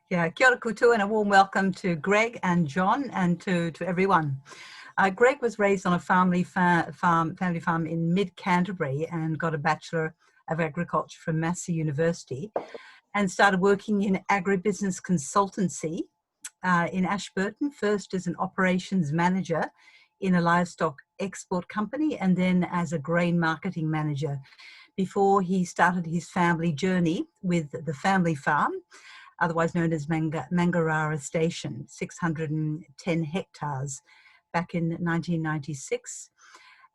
Yeah, kia ora koutou and a warm welcome to Greg and John and to everyone. Greg was raised on a family farm in mid-Canterbury and got a Bachelor of Agriculture from Massey University and started working in agri-business consultancy in Ashburton, first as an operations manager in a livestock export company and then as a grain marketing manager before he started his family journey with the family farm, otherwise known as Mangarara Station, 610 hectares back in 1996.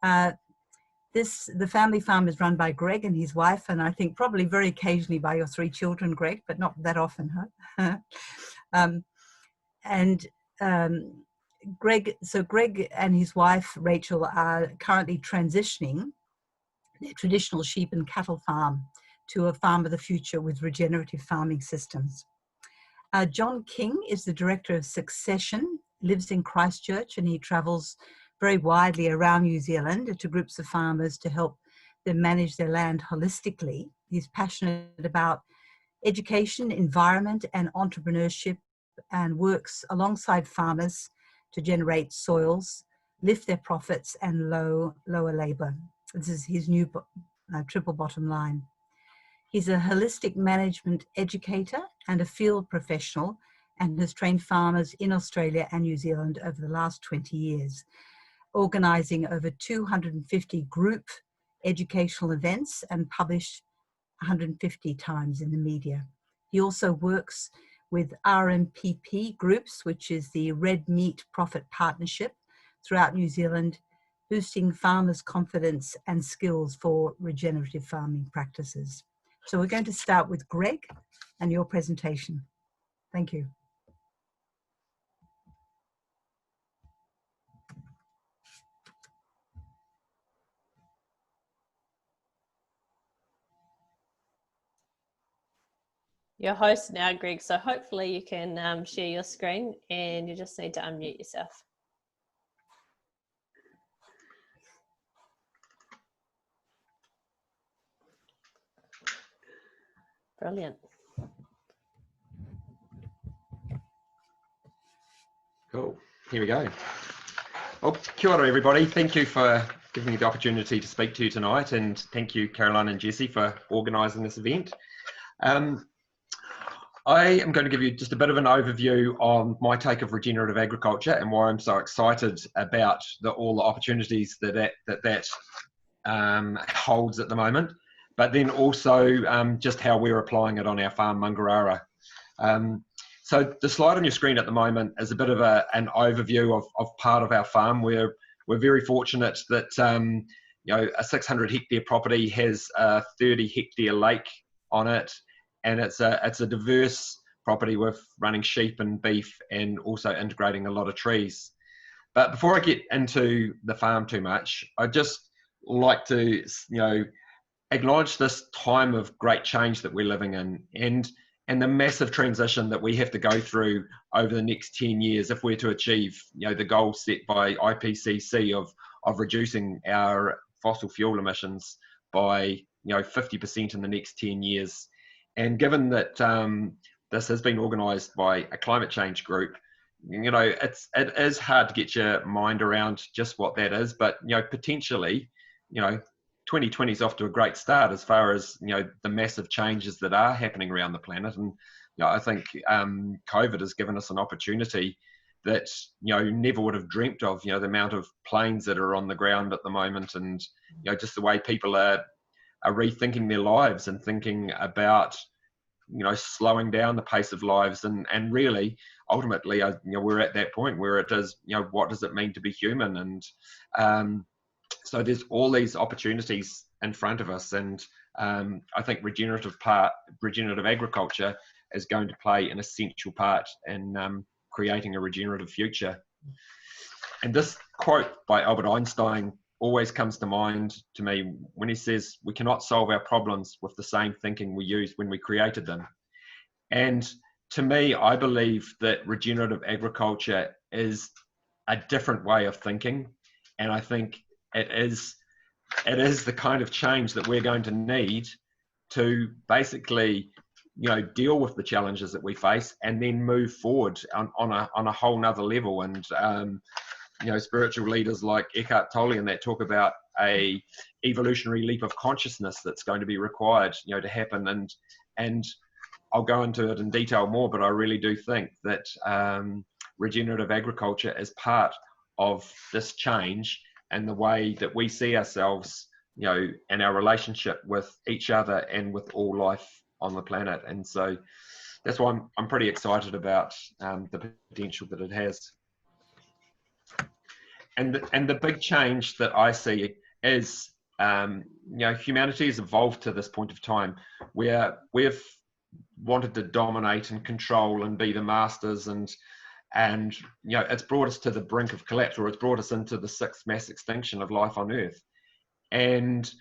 The family farm is run by Greg and his wife, and I think probably very occasionally by your 3 children, Greg, but not that often, huh? Greg and his wife, Rachel, are currently transitioning their traditional sheep and cattle farm to a farm of the future with regenerative farming systems. John King is the Director of Succession, lives in Christchurch, and he travels very widely around New Zealand to groups of farmers to help them manage their land holistically. He's passionate about education, environment, and entrepreneurship, and works alongside farmers to generate soils, lift their profits, and lower labour. This is his new triple bottom line. He's a holistic management educator and a field professional and has trained farmers in Australia and New Zealand over the last 20 years, organising over 250 group educational events and published 150 times in the media. He also works with RMPP groups, which is the Red Meat Profit Partnership throughout New Zealand, boosting farmers' confidence and skills for regenerative farming practices. So we're going to start with Greg and your presentation. Thank you. Your host now, Greg, so hopefully you can share your screen and you just need to unmute yourself. Brilliant. Cool. Here we go. Well, kia ora everybody. Thank you for giving me the opportunity to speak to you tonight, and thank you Caroline and Jesse for organising this event. I am going to give you just a bit of an overview on my take of regenerative agriculture and why I'm so excited about all the opportunities that holds at the moment, but then also just how we're applying it on our farm, Mangarara. So the slide on your screen at the moment is a bit of an overview of part of our farm. We're very fortunate that you know, a 600 hectare property has a 30 hectare lake on it, and it's a diverse property with running sheep and beef and also integrating a lot of trees. But before I get into the farm too much, I'd just like to acknowledge this time of great change that we're living in, and the massive transition that we have to go through over the next 10 years if we're to achieve the goal set by IPCC of reducing our fossil fuel emissions by 50% in the next 10 years. And given that this has been organised by a climate change group, it is hard to get your mind around just what that is, but potentially 2020 is off to a great start as far as the massive changes that are happening around the planet. And I think COVID has given us an opportunity that never would have dreamt of, the amount of planes that are on the ground at the moment, and just the way people are rethinking their lives and thinking about slowing down the pace of lives, and really ultimately we're at that point where it is what does it mean to be human. And so there's all these opportunities in front of us, and I think regenerative agriculture is going to play an essential part in creating a regenerative future. And this quote by Albert Einstein always comes to mind to me when he says, "We cannot solve our problems with the same thinking we used when we created them." And to me, I believe that regenerative agriculture is a different way of thinking, and I think it is the kind of change that we're going to need to basically deal with the challenges that we face, and then move forward on a whole nother level. And spiritual leaders like Eckhart Tolle and that talk about a evolutionary leap of consciousness that's going to be required, to happen. And I'll go into it in detail more, but I really do think that regenerative agriculture is part of this change and the way that we see ourselves, and our relationship with each other and with all life on the planet. And so that's why I'm pretty excited about the potential that it has. And the big change that I see is, humanity has evolved to this point of time where we've wanted to dominate and control and be the masters, and it's brought us to the brink of collapse, or it's brought us into the 6th mass extinction of life on Earth. And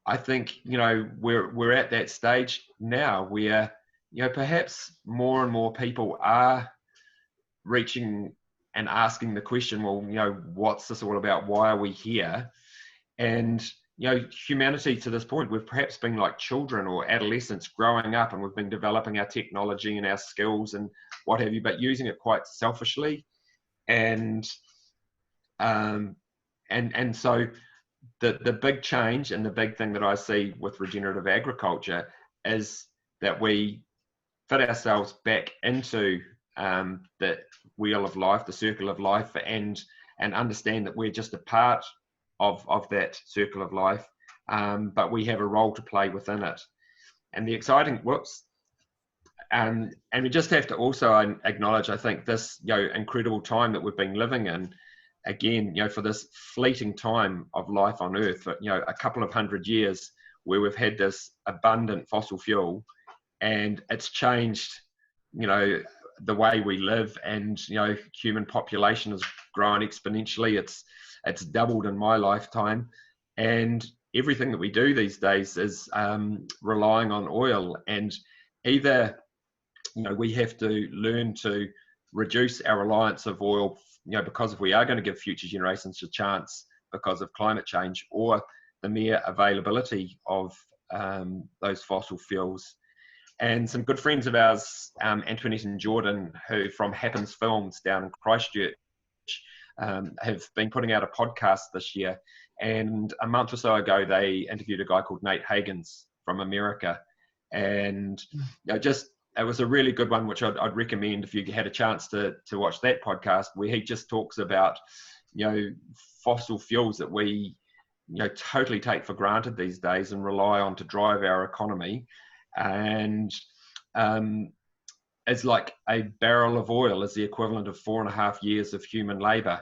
I think we're at that stage now where perhaps more and more people are reaching and asking the question, well, what's this all about? Why are we here? And humanity to this point, we've perhaps been like children or adolescents growing up, and we've been developing our technology and our skills and what have you, but using it quite selfishly. And so the big change and the big thing that I see with regenerative agriculture is that we fit ourselves back into the wheel of life, the circle of life, and understand that we're just a part of that circle of life, but we have a role to play within it. And the exciting, and we just have to also acknowledge, I think, this incredible time that we've been living in, again, for this fleeting time of life on Earth, for a couple of 100 years where we've had this abundant fossil fuel, and it's changed the way we live, and human population has grown exponentially. It's doubled in my lifetime, and everything that we do these days is relying on oil. And either we have to learn to reduce our reliance of oil, because if we are going to give future generations a chance because of climate change, or the mere availability of those fossil fuels. And some good friends of ours, Antoinette and Jordan, who from Happens Films down in Christchurch, have been putting out a podcast this year. And a month or so ago, they interviewed a guy called Nate Higgins from America. And it was a really good one, which I'd recommend if you had a chance to watch that podcast, where he just talks about, fossil fuels that we, totally take for granted these days and rely on to drive our economy. And it's like a barrel of oil is the equivalent of 4.5 years of human labor.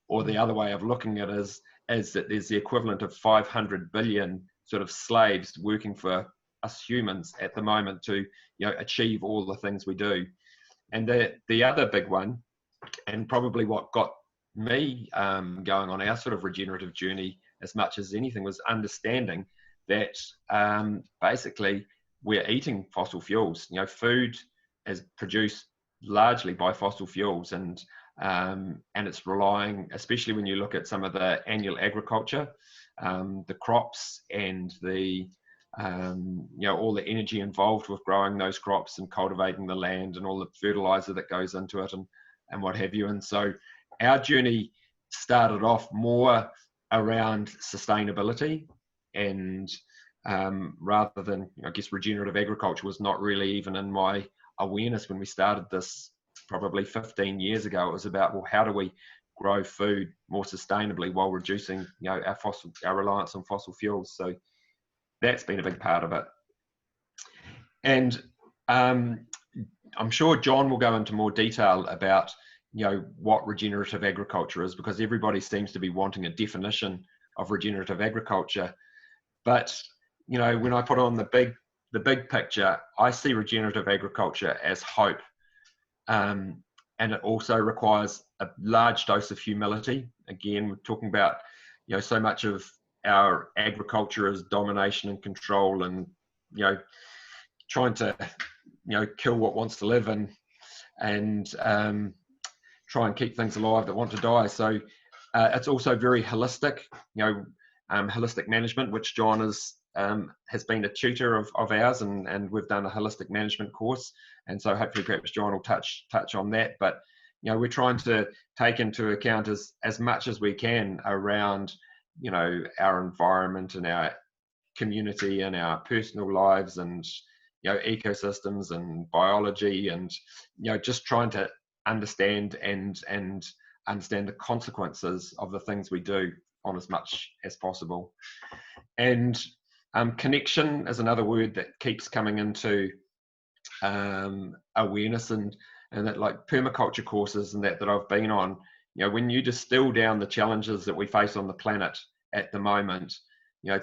Or the other way of looking at it is that there's the equivalent of 500 billion sort of slaves working for us humans at the moment to achieve all the things we do. And the other big one, and probably what got me going on our sort of regenerative journey as much as anything, was understanding that basically we're eating fossil fuels. Food is produced largely by fossil fuels, and it's relying, especially when you look at some of the annual agriculture, the crops and the all the energy involved with growing those crops and cultivating the land, and all the fertiliser that goes into it, and what have you. And so our journey started off more around sustainability, and rather than, I guess, regenerative agriculture was not really even in my awareness when we started this probably 15 years ago. It was about, well, how do we grow food more sustainably while reducing our reliance on fossil fuels? So that's been a big part of it. And I'm sure John will go into more detail about what regenerative agriculture is, because everybody seems to be wanting a definition of regenerative agriculture. But when I put on the big picture, I see regenerative agriculture as hope, and it also requires a large dose of humility. Again, we're talking about so much of our agriculture is domination and control, and trying to kill what wants to live, and try and keep things alive that want to die. So it's also very holistic, holistic management, which John is has been a tutor of ours, and we've done a holistic management course, and so hopefully perhaps John will touch on that. But we're trying to take into account as much as we can around our environment and our community and our personal lives, and ecosystems and biology, and just trying to understand and understand the consequences of the things we do on as much as possible. And connection is another word that keeps coming into awareness, and that, like permaculture courses and that I've been on, when you distill down the challenges that we face on the planet at the moment,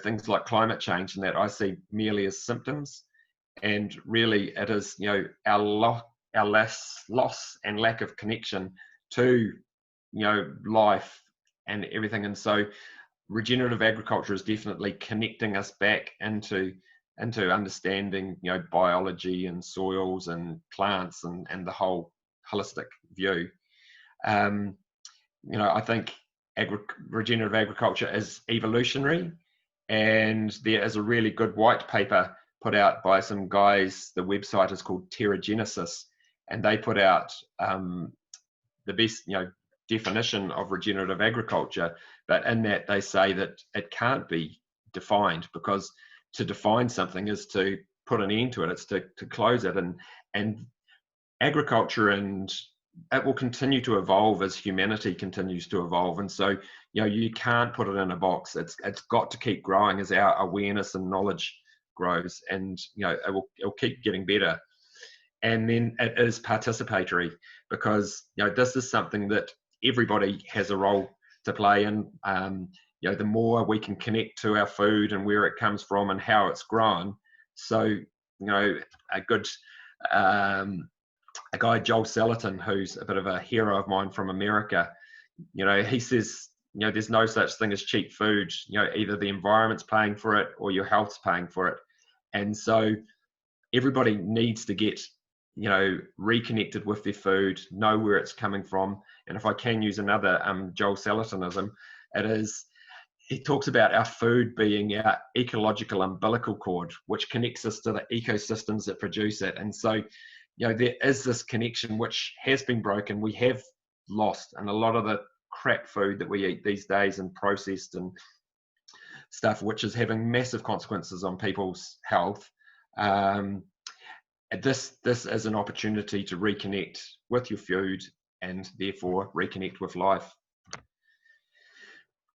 things like climate change and that, I see merely as symptoms, and really it is our loss and lack of connection to life and everything. And so regenerative agriculture is definitely connecting us back into understanding biology and soils and plants and the whole holistic view. I think regenerative agriculture is evolutionary, and there is a really good white paper put out by some guys. The website is called Terragenesis, and they put out the best definition of regenerative agriculture, but in that they say that it can't be defined, because to define something is to put an end to it, it's to close it, and agriculture, and it will continue to evolve as humanity continues to evolve. And so you can't put it in a box. It's got to keep growing as our awareness and knowledge grows, and it'll keep getting better. And then it is participatory, because this is something that everybody has a role to play in. The more we can connect to our food and where it comes from and how it's grown. So a good a guy, Joel Salatin, who's a bit of a hero of mine from America, he says there's no such thing as cheap food. Either the environment's paying for it or your health's paying for it. And so everybody needs to get reconnected with their food, know where it's coming from. And if I can use another Joel Salatinism, he talks about our food being our ecological umbilical cord, which connects us to the ecosystems that produce it. And so there is this connection which has been broken. We have lost, and a lot of the crap food that we eat these days and processed and stuff, which is having massive consequences on people's health. This is an opportunity to reconnect with your food and therefore reconnect with life.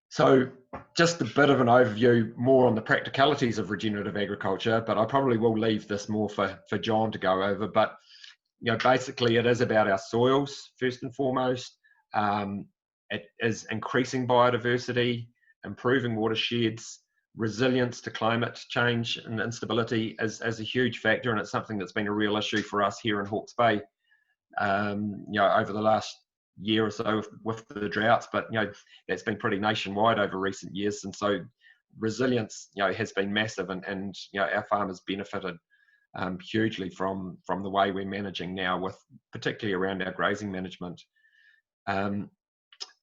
So just a bit of an overview more on the practicalities of regenerative agriculture, but I probably will leave this more for John to go over. But basically it is about our soils first and foremost. It is increasing biodiversity, improving watersheds. Resilience to climate change and instability is a huge factor, and it's something that's been a real issue for us here in Hawke's Bay over the last year or so with the droughts, but that's been pretty nationwide over recent years. And so resilience has been massive, and our farmers benefited hugely from the way we're managing now, with particularly around our grazing management.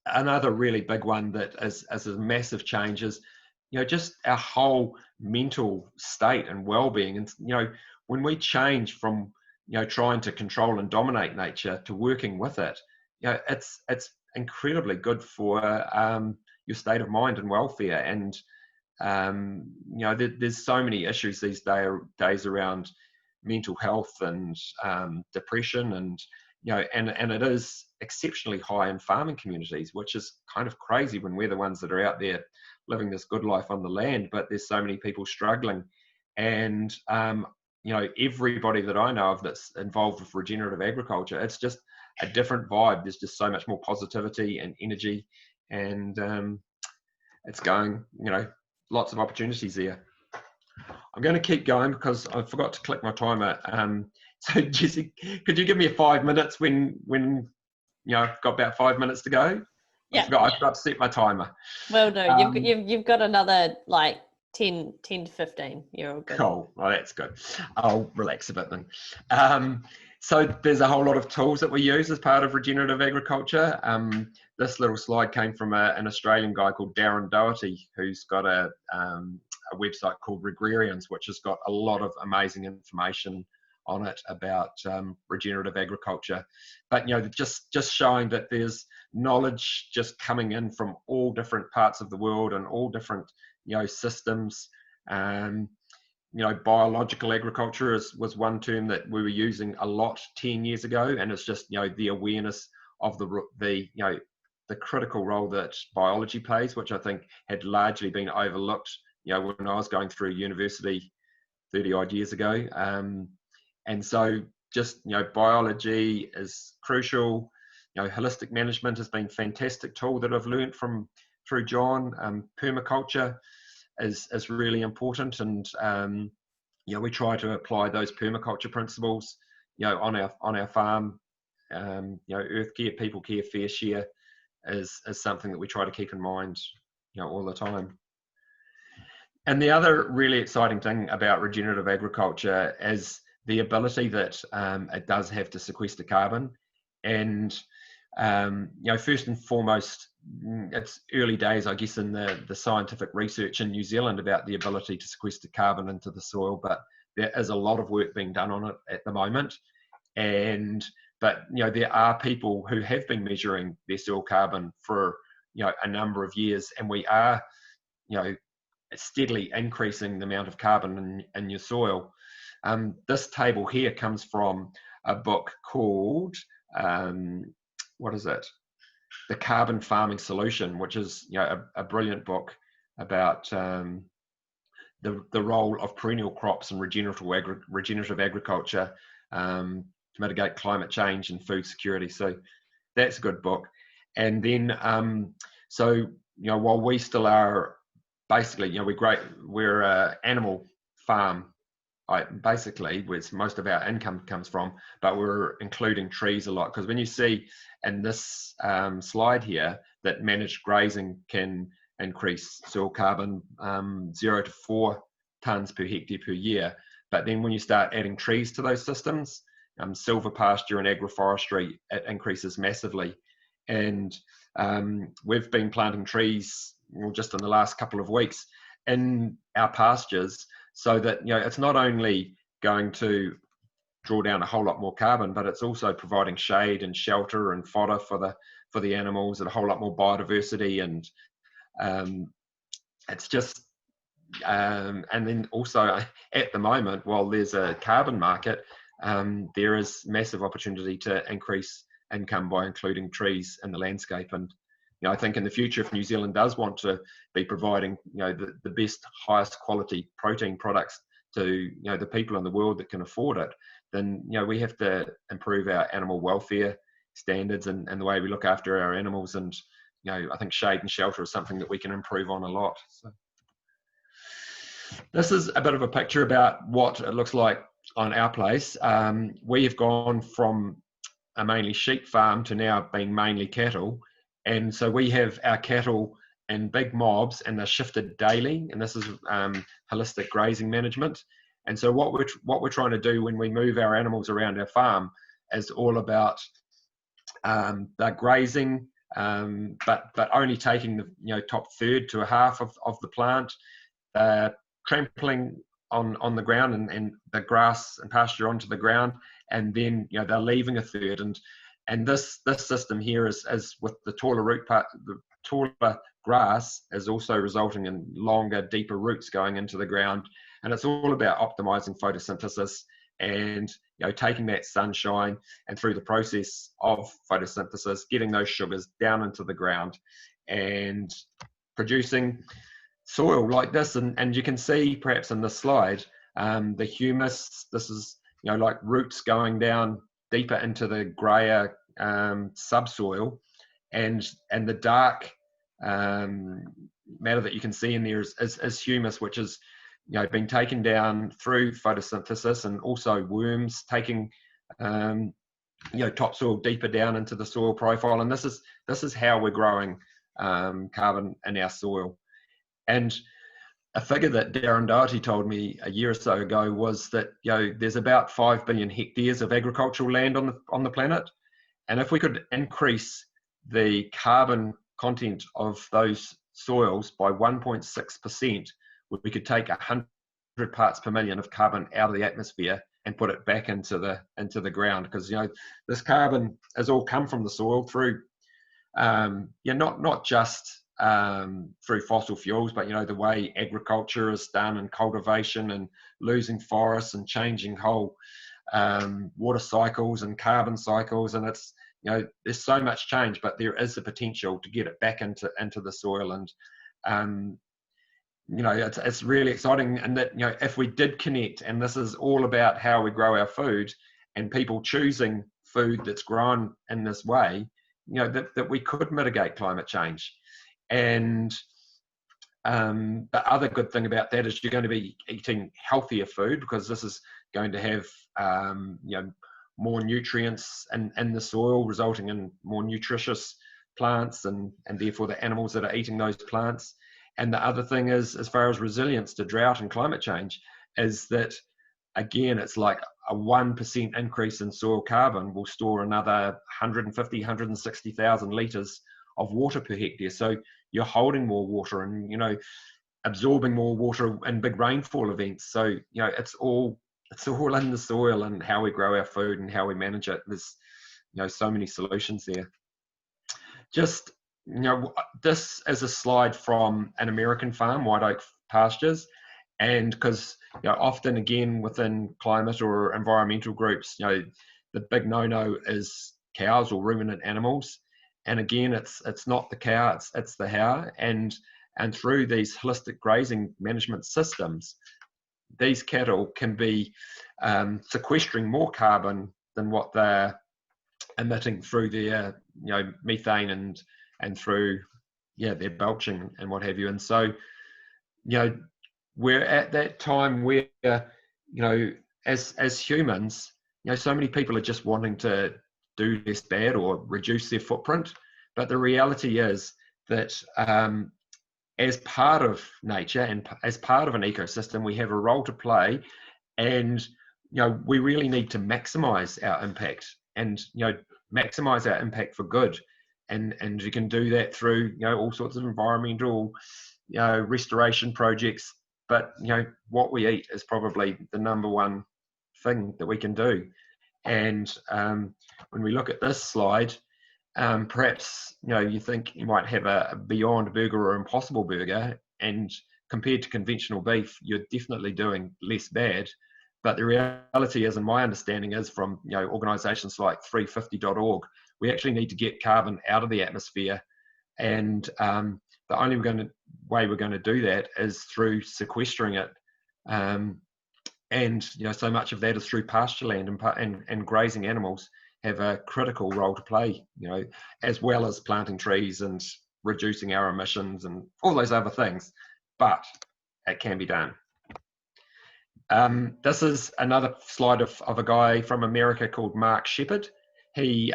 Another really big one that is a massive change is just our whole mental state and well-being. And when we change from trying to control and dominate nature to working with it, it's incredibly good for your state of mind and welfare. And there's so many issues these days around mental health and depression, and and it is exceptionally high in farming communities, which is kind of crazy when we're the ones that are out there living this good life on the land, but there's so many people struggling. And everybody that I know of that's involved with regenerative agriculture, it's just a different vibe. There's just so much more positivity and energy, and it's going, lots of opportunities there. I'm going to keep going because I forgot to click my timer. So Jessie, could you give me 5 minutes when I've got about 5 minutes to go? Yeah. I forgot to set my timer. Well, no, you've got another like 10 to 15. You're all good. Cool. Well, that's good. I'll relax a bit then. So there's a whole lot of tools that we use as part of regenerative agriculture. This little slide came from an Australian guy called Darren Doherty, who's got a a website called Regeneratively, which has got a lot of amazing information on it about regenerative agriculture. But just showing that there's knowledge just coming in from all different parts of the world and all different systems. Biological agriculture was one term that we were using a lot 10 years ago, and it's just the awareness of the critical role that biology plays, which I think had largely been overlooked when I was going through university 30 odd years ago. And so just biology is crucial. Holistic management has been a fantastic tool that I've learned through John. Permaculture is really important, and we try to apply those permaculture principles on our farm. Earth care, people care, fair share is something that we try to keep in mind all the time. And the other really exciting thing about regenerative agriculture is the ability that it does have to sequester carbon. And first and foremost, it's early days, I guess, in the scientific research in New Zealand about the ability to sequester carbon into the soil, but there is a lot of work being done on it at the moment. But there are people who have been measuring their soil carbon for a number of years, and we are steadily increasing the amount of carbon in your soil. This table here comes from a book called what is it? The Carbon Farming Solution, which is a brilliant book about the role of perennial crops and regenerative agriculture to mitigate climate change and food security. So that's a good book. And then while we still are basically we're an animal farm, basically, where most of our income comes from, but we're including trees a lot, because when you see in this slide here that managed grazing can increase soil carbon 0 to 4 tonnes per hectare per year, but then when you start adding trees to those systems, silver pasture and agroforestry, it increases massively. And we've been planting trees just in the last couple of weeks in our pastures, so that it's not only going to draw down a whole lot more carbon, but it's also providing shade and shelter and fodder for the animals, and a whole lot more biodiversity. And it's just and then also at the moment, while there's a carbon market, there is massive opportunity to increase income by including trees in the landscape. And I think in the future, if New Zealand does want to be providing the best, highest quality protein products to the people in the world that can afford it, then we have to improve our animal welfare standards and the way we look after our animals. And I think shade and shelter is something that we can improve on a lot. So this is a bit of a picture about what it looks like on our place. We have gone from a mainly sheep farm to now being mainly cattle. And so we have our cattle in big mobs, and they're shifted daily. And this is holistic grazing management. And so what we're trying to do when we move our animals around our farm is all about they're grazing, but only taking the top third to a half of the plant, trampling on the ground and the grass and pasture onto the ground, and then they're leaving a third. And this system here is with the taller root part, the taller grass is also resulting in longer, deeper roots going into the ground. And it's all about optimizing photosynthesis and taking that sunshine, and through the process of photosynthesis, getting those sugars down into the ground and producing soil like this. And you can see perhaps in this slide the humus. This is like roots going down deeper into the grayer subsoil, and the dark matter that you can see in there is humus, which is been taken down through photosynthesis, and also worms taking topsoil deeper down into the soil profile. And this is how we're growing carbon in our soil. And a figure that Darren Doherty told me a year or so ago was that there's about 5 billion hectares of agricultural land on the planet, and if we could increase the carbon content of those soils by 1.6%, we could take 100 parts per million of carbon out of the atmosphere and put it back into the ground, because this carbon has all come from the soil through not just through fossil fuels, but the way agriculture is done and cultivation and losing forests and changing whole water cycles and carbon cycles, and it's there's so much change, but there is the potential to get it back into the soil, and it's really exciting. And that if we did connect, and this is all about how we grow our food and people choosing food that's grown in this way, that we could mitigate climate change. And the other good thing about that is you're going to be eating healthier food, because this is going to have more nutrients in the soil, resulting in more nutritious plants and therefore the animals that are eating those plants. And the other thing is, as far as resilience to drought and climate change, is that again, it's like a 1% increase in soil carbon will store another 150, 160,000 litres of water per hectare. So you're holding more water and, absorbing more water in big rainfall events. So, it's all in the soil and how we grow our food and how we manage it. There's, so many solutions there. Just, this is a slide from an American farm, White Oak Pastures. And because often again within climate or environmental groups, the big no-no is cows or ruminant animals. And again, it's not the cow, it's the how. And through these holistic grazing management systems, these cattle can be sequestering more carbon than what they're emitting through their methane and through their belching and what have you. And so we're at that time where as humans, so many people are just wanting to do less bad or reduce their footprint, but the reality is that as part of nature and as part of an ecosystem, we have a role to play, and we really need to maximize our impact and maximize our impact for good, and you can do that through all sorts of environmental restoration projects. But what we eat is probably the number one thing that we can do. And when we look at this slide, perhaps you think you might have a Beyond Burger or Impossible Burger, and compared to conventional beef, you're definitely doing less bad. But the reality is, and my understanding is from organisations like 350.org, we actually need to get carbon out of the atmosphere, and the only way we're going to do that is through sequestering it. And so much of that is through pasture land, and grazing animals have a critical role to play, as well as planting trees and reducing our emissions and all those other things. But it can be done. This is another slide of a guy from America called Mark Shepard. He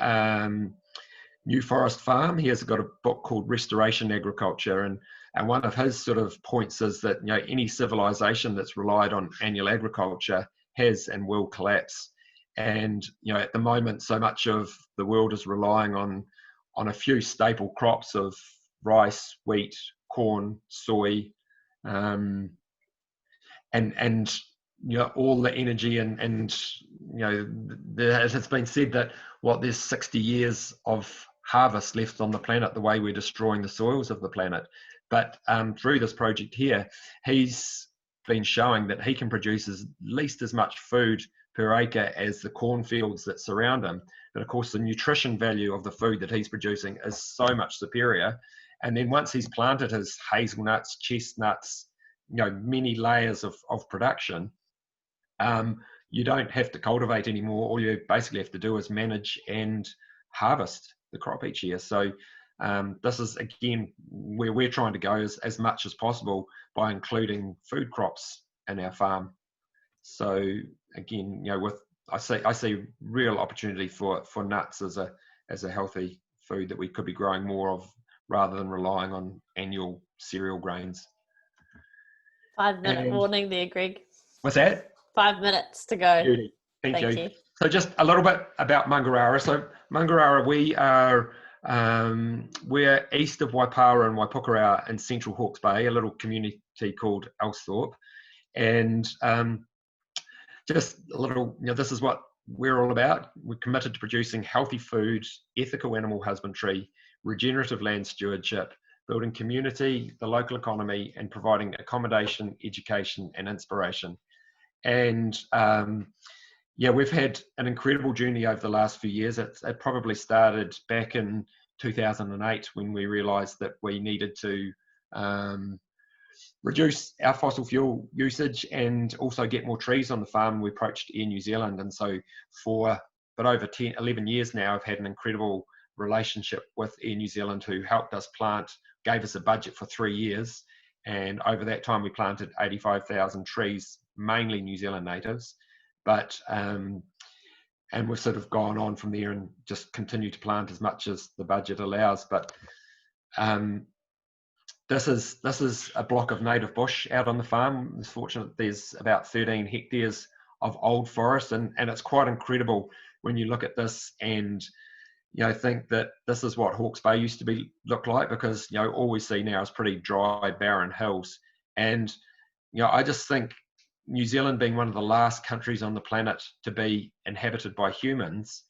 New Forest Farm. He has got a book called Regenerative Agriculture, and one of his sort of points is that any civilization that's relied on annual agriculture has and will collapse. And at the moment, so much of the world is relying on a few staple crops of rice, wheat, corn, soy, and all the energy and it's been said that there's 60 years of harvest left on the planet, the way we're destroying the soils of the planet. But through this project here, he's been showing that he can produce at least as much food per acre as the cornfields that surround him. But of course, the nutrition value of the food that he's producing is so much superior. And then once he's planted his hazelnuts, chestnuts, many layers of production, you don't have to cultivate anymore. All you basically have to do is manage and harvest the crop each year. So this is again where we're trying to go as much as possible by including food crops in our farm. So again, I see real opportunity for nuts as a healthy food that we could be growing more of, rather than relying on annual cereal grains. 5-minute warning there, Greg. What's that? 5 minutes to go. Beauty. Thank you. you. So just a little bit about Mangarara. So Mangarara, we're east of Waipawa and Waipukurau in central Hawke's Bay, a little community called Elsthorpe. And just a little, this is what we're all about. We're committed to producing healthy food, ethical animal husbandry, regenerative land stewardship, building community, the local economy, and providing accommodation, education, and inspiration. And we've had an incredible journey over the last few years. It probably started back in 2008 when we realised that we needed to reduce our fossil fuel usage and also get more trees on the farm. We approached Air New Zealand, and so for over 11 years now, I've had an incredible relationship with Air New Zealand, who helped us plant, gave us a budget for 3 years, and over that time we planted 85,000 trees, mainly New Zealand natives. But and we've sort of gone on from there and just continue to plant as much as the budget allows. But this is a block of native bush out on the farm. It's fortunate there's about 13 hectares of old forest, and it's quite incredible when you look at this and think that this is what Hawke's Bay used to look like, because all we see now is pretty dry, barren hills. And I just think New Zealand being one of the last countries on the planet to be inhabited by humans,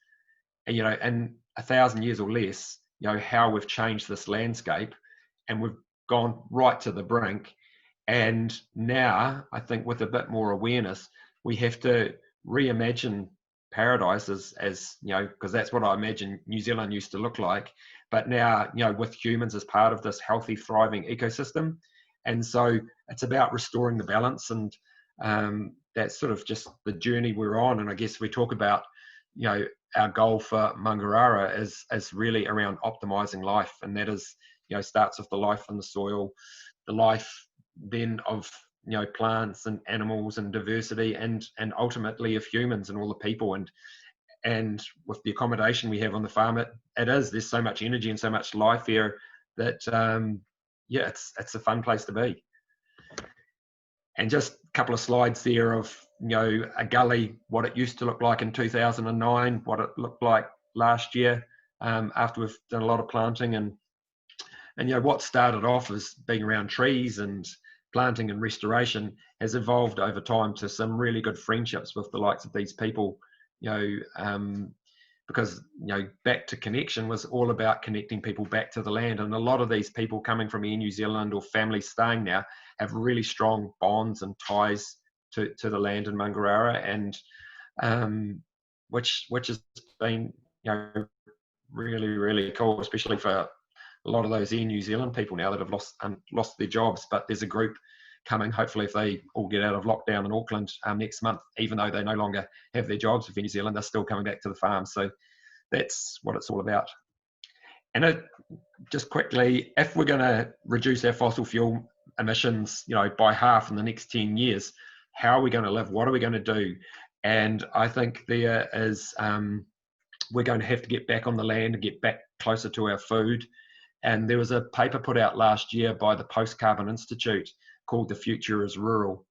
in 1,000 years or less, how we've changed this landscape, and we've gone right to the brink. And now I think with a bit more awareness, we have to reimagine paradise as because that's what I imagine New Zealand used to look like, but now with humans as part of this healthy, thriving ecosystem. And so it's about restoring the balance, and that's sort of just the journey we're on. And I guess we talk about our goal for Mangarara is really around optimizing life, and that is starts with the life in the soil, the life then of plants and animals and diversity, and ultimately of humans and all the people. And with the accommodation we have on the farm, there's so much energy and so much life here that it's a fun place to be. And just a couple of slides there of a gully, what it used to look like in 2009, what it looked like last year, after we've done a lot of planting. And what started off as being around trees and planting and restoration has evolved over time to some really good friendships with the likes of these people, because Back to Connection was all about connecting people back to the land. And a lot of these people coming from Air New Zealand or families staying now have really strong bonds and ties to the land in Mangarara, and which has been really, really cool, especially for a lot of those Air New Zealand people now that have lost their jobs. But there's a group coming, hopefully, if they all get out of lockdown in Auckland next month, even though they no longer have their jobs with New Zealand, they're still coming back to the farm. So that's what it's all about. And just quickly, if we're going to reduce our fossil fuel emissions, by half in the next 10 years, how are we going to live? What are we going to do? And I think there is, we're going to have to get back on the land and get back closer to our food. And there was a paper put out last year by the Post-Carbon Institute called The Future is Rural.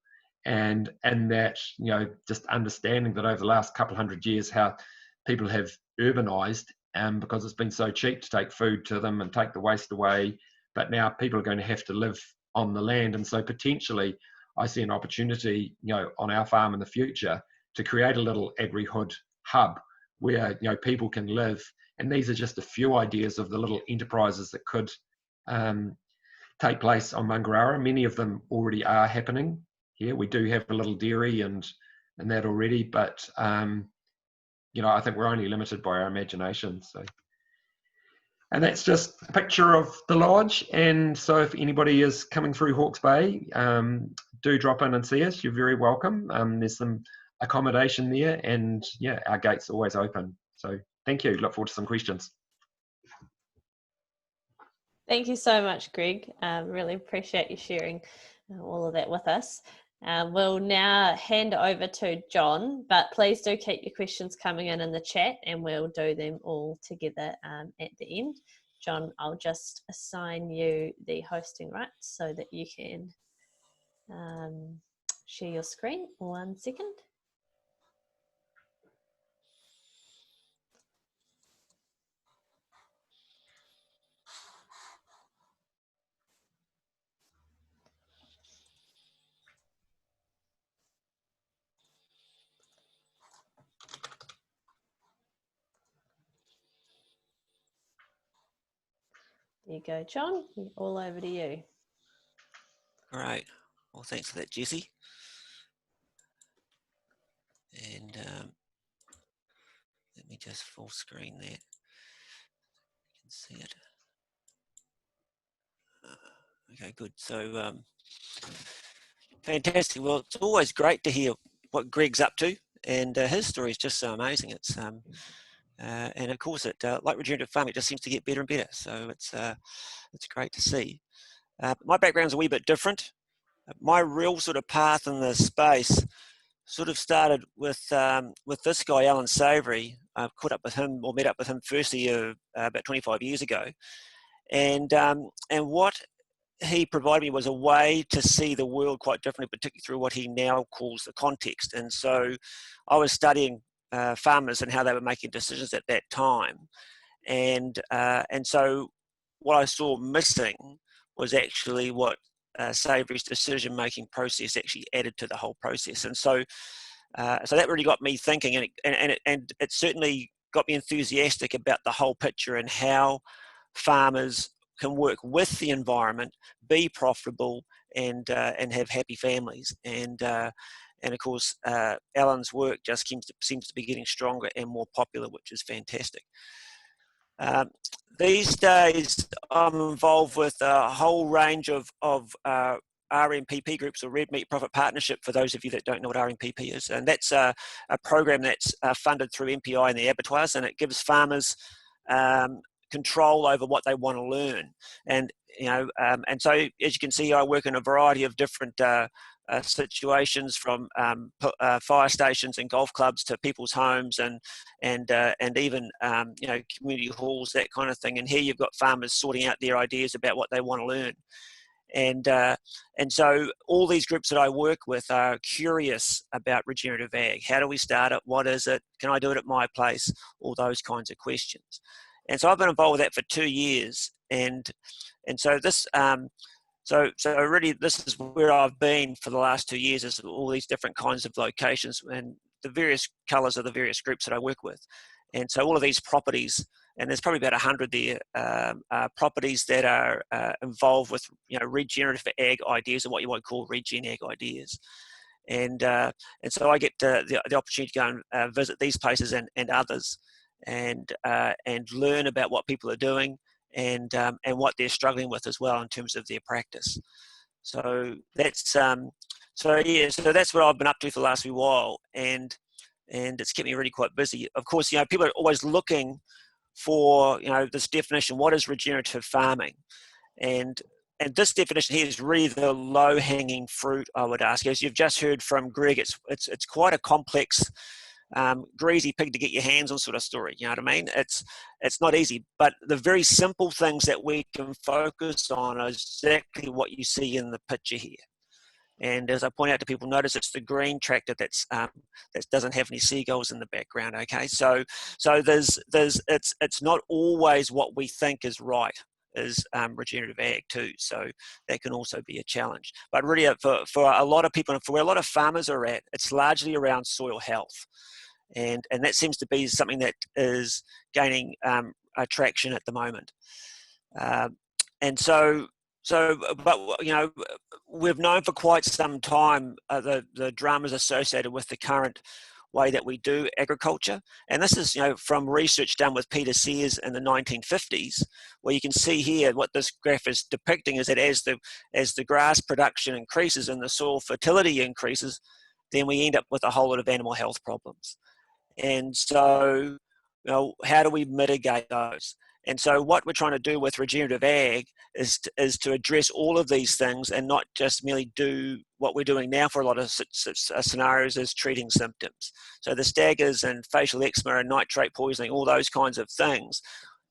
And that, just understanding that over the last couple hundred years, how people have urbanized, because it's been so cheap to take food to them and take the waste away. But now people are going to have to live on the land. And so potentially I see an opportunity, on our farm in the future to create a little agri-hood hub where, people can live. And these are just a few ideas of the little enterprises that could take place on Mangarara. Many of them already are happening here. We do have a little dairy and that already, but I think we're only limited by our imagination. So, and that's just a picture of the lodge. And so if anybody is coming through Hawke's Bay, do drop in and see us. You're very welcome. There's some accommodation there, and our gate's always open. So thank you. Look forward to some questions. Thank you so much, Greg. Really appreciate you sharing all of that with us. We'll now hand over to John, but please do keep your questions coming in the chat, and we'll do them all together at the end. John, I'll just assign you the hosting rights so that you can share your screen. 1 second. There you go, John. All over to you. Great. Well, thanks for that, Jessie. And let me just full screen that. You can see it. Okay, good. So, fantastic. Well, it's always great to hear what Greg's up to, and his story is just so amazing. It's and of course, it like regenerative farming, it just seems to get better and better. So it's great to see. My background's a wee bit different. My real sort of path in the space sort of started with this guy, Alan Savory. I caught up with him, or met up with him firstly about 25 years ago, and what he provided me was a way to see the world quite differently, particularly through what he now calls the context. And so I was studying farmers and how they were making decisions at that time, and so what I saw missing was actually what Savory's decision-making process actually added to the whole process. And so so that really got me thinking, and it certainly got me enthusiastic about the whole picture and how farmers can work with the environment, be profitable, and have happy families. And of course, Alan's work just seems to be getting stronger and more popular, which is fantastic. These days, I'm involved with a whole range of RMPP groups, or Red Meat Profit Partnership, for those of you that don't know what RMPP is. And that's a program that's funded through MPI and the abattoirs, and it gives farmers control over what they want to learn. And and so, as you can see, I work in a variety of different situations, from fire stations and golf clubs to people's homes, and even community halls, that kind of thing. And here you've got farmers sorting out their ideas about what they want to learn. And so all these groups that I work with are curious about regenerative ag. How do we start it? What is it? Can I do it at my place? All those kinds of questions. And so I've been involved with that for 2 years, and so this so really this is where I've been for the last 2 years, is all these different kinds of locations and the various colours of the various groups that I work with. And so all of these properties, and there's probably about 100 there, properties that are involved with regenerative ag ideas, or what you might call regen ag ideas. And so I get the opportunity to go and visit these places and others, and learn about what people are doing, and what they're struggling with as well in terms of their practice. So that's so that's what I've been up to for the last wee while, and it's kept me really quite busy. Of course, people are always looking for this definition. What is regenerative farming? And this definition here is really the low-hanging fruit, I would ask. As you've just heard from Greg, it's quite a complex, greasy pig to get your hands on sort of story. You know what I mean? It's not easy, but the very simple things that we can focus on are exactly what you see in the picture here. And as I point out to people, notice it's the green tractor that doesn't have any seagulls in the background. Okay, so it's not always what we think is right is regenerative ag too. So that can also be a challenge. But really, for a lot of people, and for where a lot of farmers are at, it's largely around soil health, and that seems to be something that is gaining attraction at the moment. And so, but we've known for quite some time the dramas associated with the current way that we do agriculture, and this is from research done with Peter Sears in the 1950s, where you can see here what this graph is depicting is that as the grass production increases and the soil fertility increases, then we end up with a whole lot of animal health problems. And so, how do we mitigate those? And so what we're trying to do with regenerative ag is to address all of these things, and not just merely do what we're doing now for a lot of scenarios, is treating symptoms. So the staggers and facial eczema and nitrate poisoning, all those kinds of things,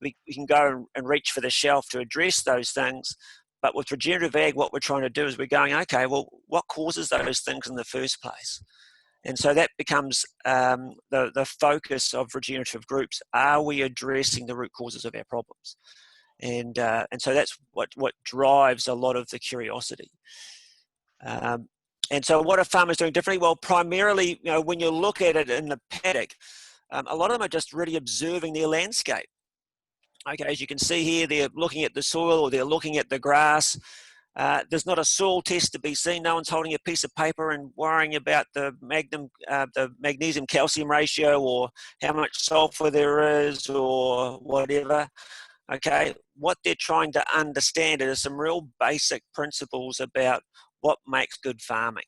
we can go and reach for the shelf to address those things. But with regenerative ag, what we're trying to do is we're going, okay, well, what causes those things in the first place? And so that becomes the focus of regenerative groups. Are we addressing the root causes of our problems? And so that's what drives a lot of the curiosity. And so what are farmers doing differently? Well, primarily, when you look at it in the paddock, a lot of them are just really observing their landscape. Okay, as you can see here, they're looking at the soil or they're looking at the grass. There's not a soil test to be seen. No one's holding a piece of paper and worrying about the magnesium calcium ratio or how much sulfur there is or whatever. Okay, what they're trying to understand is some real basic principles about what makes good farming.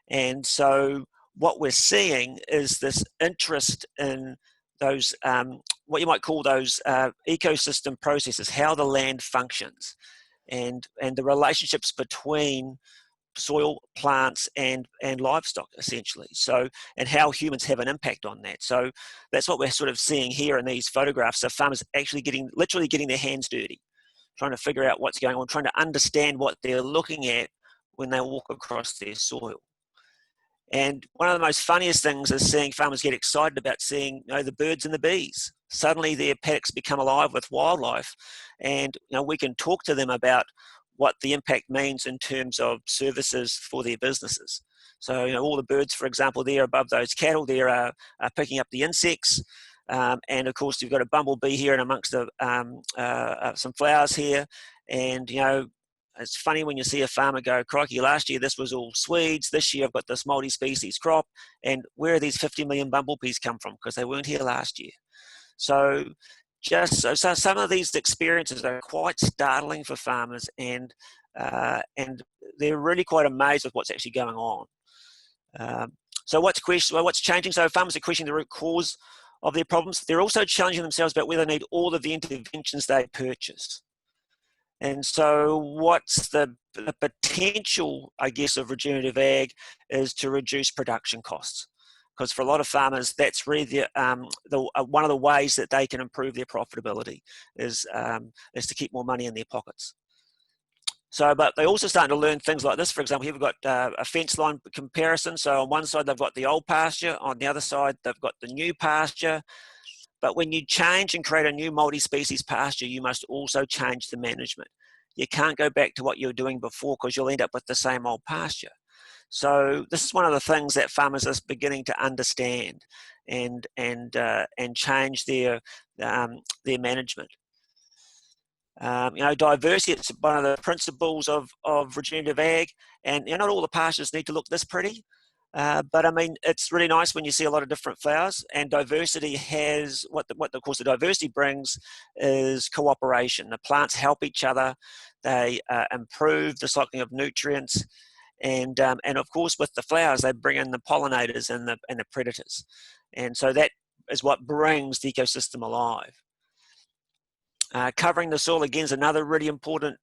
And so what we're seeing is this interest in those, what you might call those ecosystem processes, how the land functions, and the relationships between soil, plants, and livestock, essentially. So, and how humans have an impact on that. So that's what we're sort of seeing here in these photographs. So farmers actually literally getting their hands dirty, trying to figure out what's going on, trying to understand what they're looking at when they walk across their soil. And one of the most funniest things is seeing farmers get excited about seeing, the birds and the bees. Suddenly their paddocks become alive with wildlife, and we can talk to them about what the impact means in terms of services for their businesses. So all the birds, for example, there above those cattle, they're are picking up the insects, and of course you've got a bumblebee here and amongst the, some flowers here, and it's funny when you see a farmer go, crikey, last year this was all Swedes, this year I've got this multi-species crop, and where are these 50 million bumblebees come from? Because they weren't here last year. So so some of these experiences are quite startling for farmers, and they're really quite amazed with what's actually going on. So what's changing? So farmers are questioning the root cause of their problems. They're also challenging themselves about whether they need all of the interventions they purchase. And so what's the potential, I guess, of regenerative ag is to reduce production costs. Because for a lot of farmers, that's really one of the ways that they can improve their profitability is to keep more money in their pockets. So, but they're also starting to learn things like this. For example, here we've got a fence line comparison. So on one side, they've got the old pasture. On the other side, they've got the new pasture. But when you change and create a new multi-species pasture, you must also change the management. You can't go back to what you were doing before because you'll end up with the same old pasture. So this is one of the things that farmers are beginning to understand and change their management. Diversity, it's one of the principles of regenerative ag, and not all the pastures need to look this pretty. But I mean, it's really nice when you see a lot of different flowers, and diversity has of course the diversity brings is cooperation. The plants help each other, they improve the cycling of nutrients, and of course with the flowers they bring in the pollinators and the predators, and so that is what brings the ecosystem alive. Covering the soil again is another really important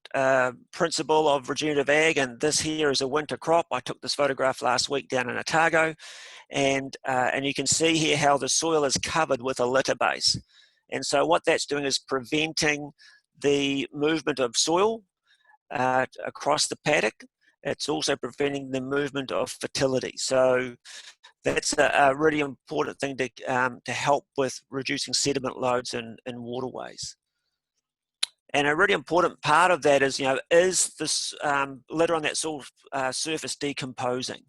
principle of regenerative ag, and this here is a winter crop. I took this photograph last week down in Otago, and you can see here how the soil is covered with a litter base, and so what that's doing is preventing the movement of soil across the paddock. It's also preventing the movement of fertility. So that's a really important thing to help with reducing sediment loads in waterways. And a really important part of that is, is this litter on that soil surface decomposing?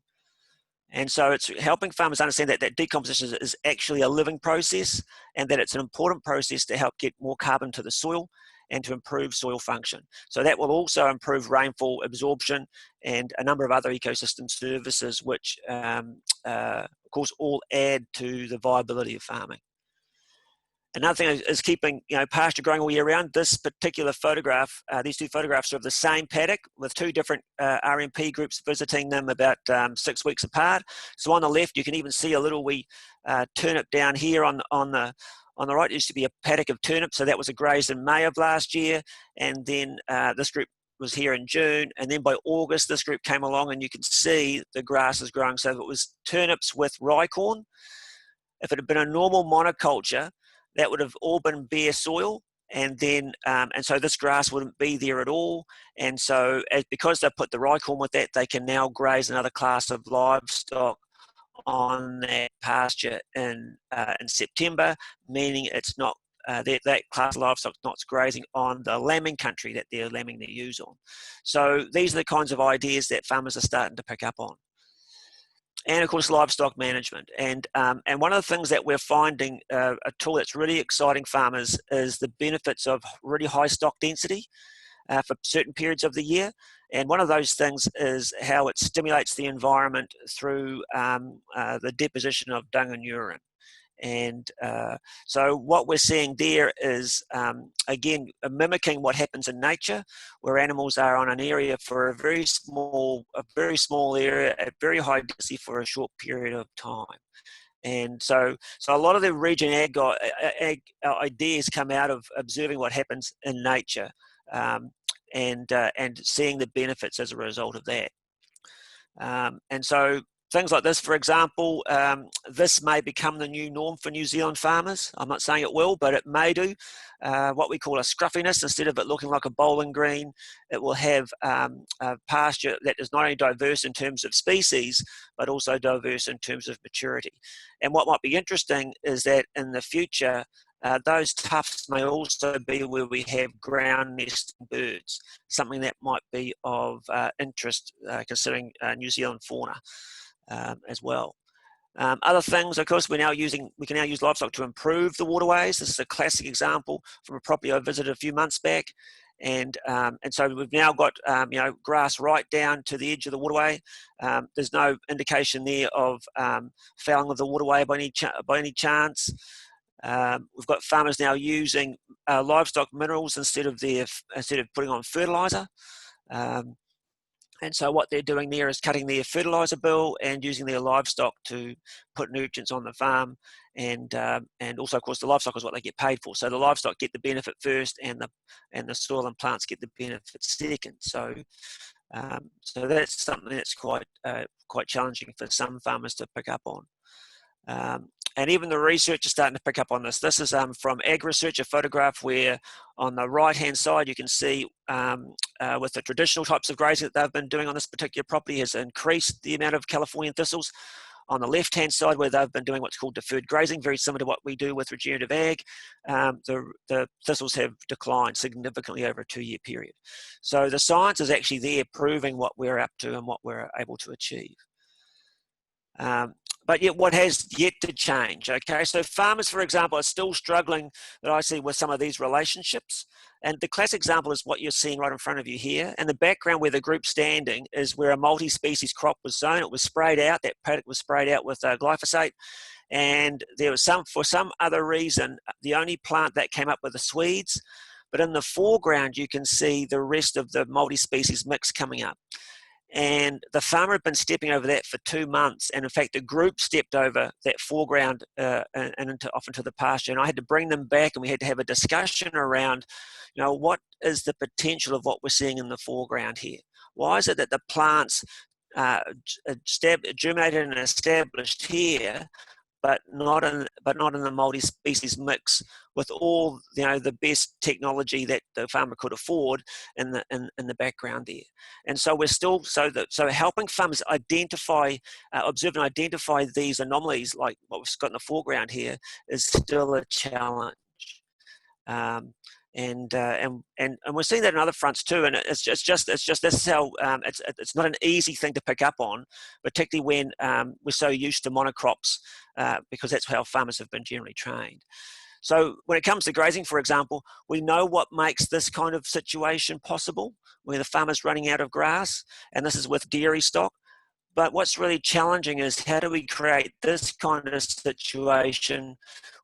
And so it's helping farmers understand that decomposition is actually a living process, and that it's an important process to help get more carbon to the soil and to improve soil function. So that will also improve rainfall absorption and a number of other ecosystem services, which of course all add to the viability of farming. Another thing is keeping pasture growing all year round. This particular photograph, these two photographs are of the same paddock with two different RMP groups visiting them about 6 weeks apart. So on the left, you can even see a little wee turnip down here on the right. It used to be a paddock of turnips, so that was grazed in May of last year, and then this group was here in June, and then by August this group came along, and you can see the grass is growing. So if it was turnips with rye corn, if it had been a normal monoculture, that would have all been bare soil, and then and so this grass wouldn't be there at all. And so because they put the rye corn with that, they can now graze another class of livestock on that pasture in September, meaning it's not that class of livestock not grazing on the lambing country that they're lambing their ewes on. So these are the kinds of ideas that farmers are starting to pick up on. and of course livestock management. And one of the things that we're finding, a tool that's really exciting farmers, is the benefits of really high stock density for certain periods of the year. And one of those things is how it stimulates the environment through the deposition of dung and urine. And so what we're seeing there is, again, mimicking what happens in nature, where animals are on an area for a very small area at very high density for a short period of time. And so a lot of the regen ag ideas come out of observing what happens in nature, and seeing the benefits as a result of that. And so things like this, for example, this may become the new norm for New Zealand farmers. I'm not saying it will, but it may do. What we call a scruffiness, instead of it looking like a bowling green, it will have a pasture that is not only diverse in terms of species, but also diverse in terms of maturity. And what might be interesting is that in the future, those tufts may also be where we have ground nesting birds, something that might be of interest considering New Zealand fauna as well. Other things, of course, we can now use livestock to improve the waterways. This is a classic example from a property I visited a few months back. And so we've now got grass right down to the edge of the waterway. There's no indication there of fouling of the waterway by any chance. We've got farmers now using livestock minerals instead of putting on fertiliser. And so what they're doing there is cutting their fertiliser bill and using their livestock to put nutrients on the farm. And also, of course, the livestock is what they get paid for. So the livestock get the benefit first, and the soil and plants get the benefit second. So that's something that's quite challenging for some farmers to pick up on. And even the research is starting to pick up on this. This is from Ag Research, a photograph where on the right-hand side you can see with the traditional types of grazing that they've been doing on this particular property has increased the amount of Californian thistles. On the left-hand side, where they've been doing what's called deferred grazing, very similar to what we do with regenerative ag, the thistles have declined significantly over a 2-year period. So the science is actually there proving what we're up to and what we're able to achieve. But yet what has yet to change, okay? So farmers, for example, are still struggling, that I see, with some of these relationships. And the classic example is what you're seeing right in front of you here. And the background where the group's standing is where a multi-species crop was sown. It was sprayed out, that paddock was sprayed out with glyphosate. And there was for some other reason, the only plant that came up were the Swedes. But in the foreground, you can see the rest of the multi-species mix coming up. And the farmer had been stepping over that for 2 months. And in fact, the group stepped over that foreground and off into the pasture. And I had to bring them back, and we had to have a discussion around, what is the potential of what we're seeing in the foreground here? Why is it that the plants germinated and established here, but not in the multi-species mix with all the best technology that the farmer could afford in the background there? And so we're still so helping farmers observe and identify these anomalies, like what we've got in the foreground here, is still a challenge. And we're seeing that in other fronts too, and it's just this is how it's not an easy thing to pick up on, particularly when we're so used to monocrops, because that's how farmers have been generally trained. So when it comes to grazing, for example, we know what makes this kind of situation possible, where the farmer's running out of grass, and this is with dairy stock. But what's really challenging is, how do we create this kind of situation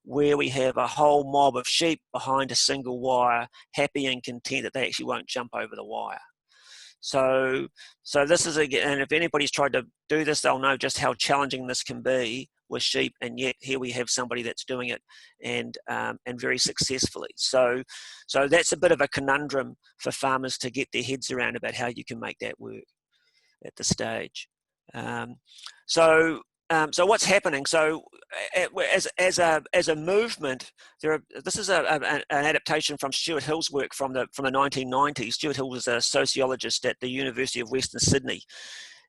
where we have a whole mob of sheep behind a single wire, happy and content that they actually won't jump over the wire? So this is, and if anybody's tried to do this, they'll know just how challenging this can be with sheep, and yet here we have somebody that's doing it, and very successfully. So that's a bit of a conundrum for farmers to get their heads around, about how you can make that work at this stage. So what's happening? So as a movement, this is an adaptation from Stuart Hill's work from the 1990s. Stuart Hill was a sociologist at the University of Western Sydney,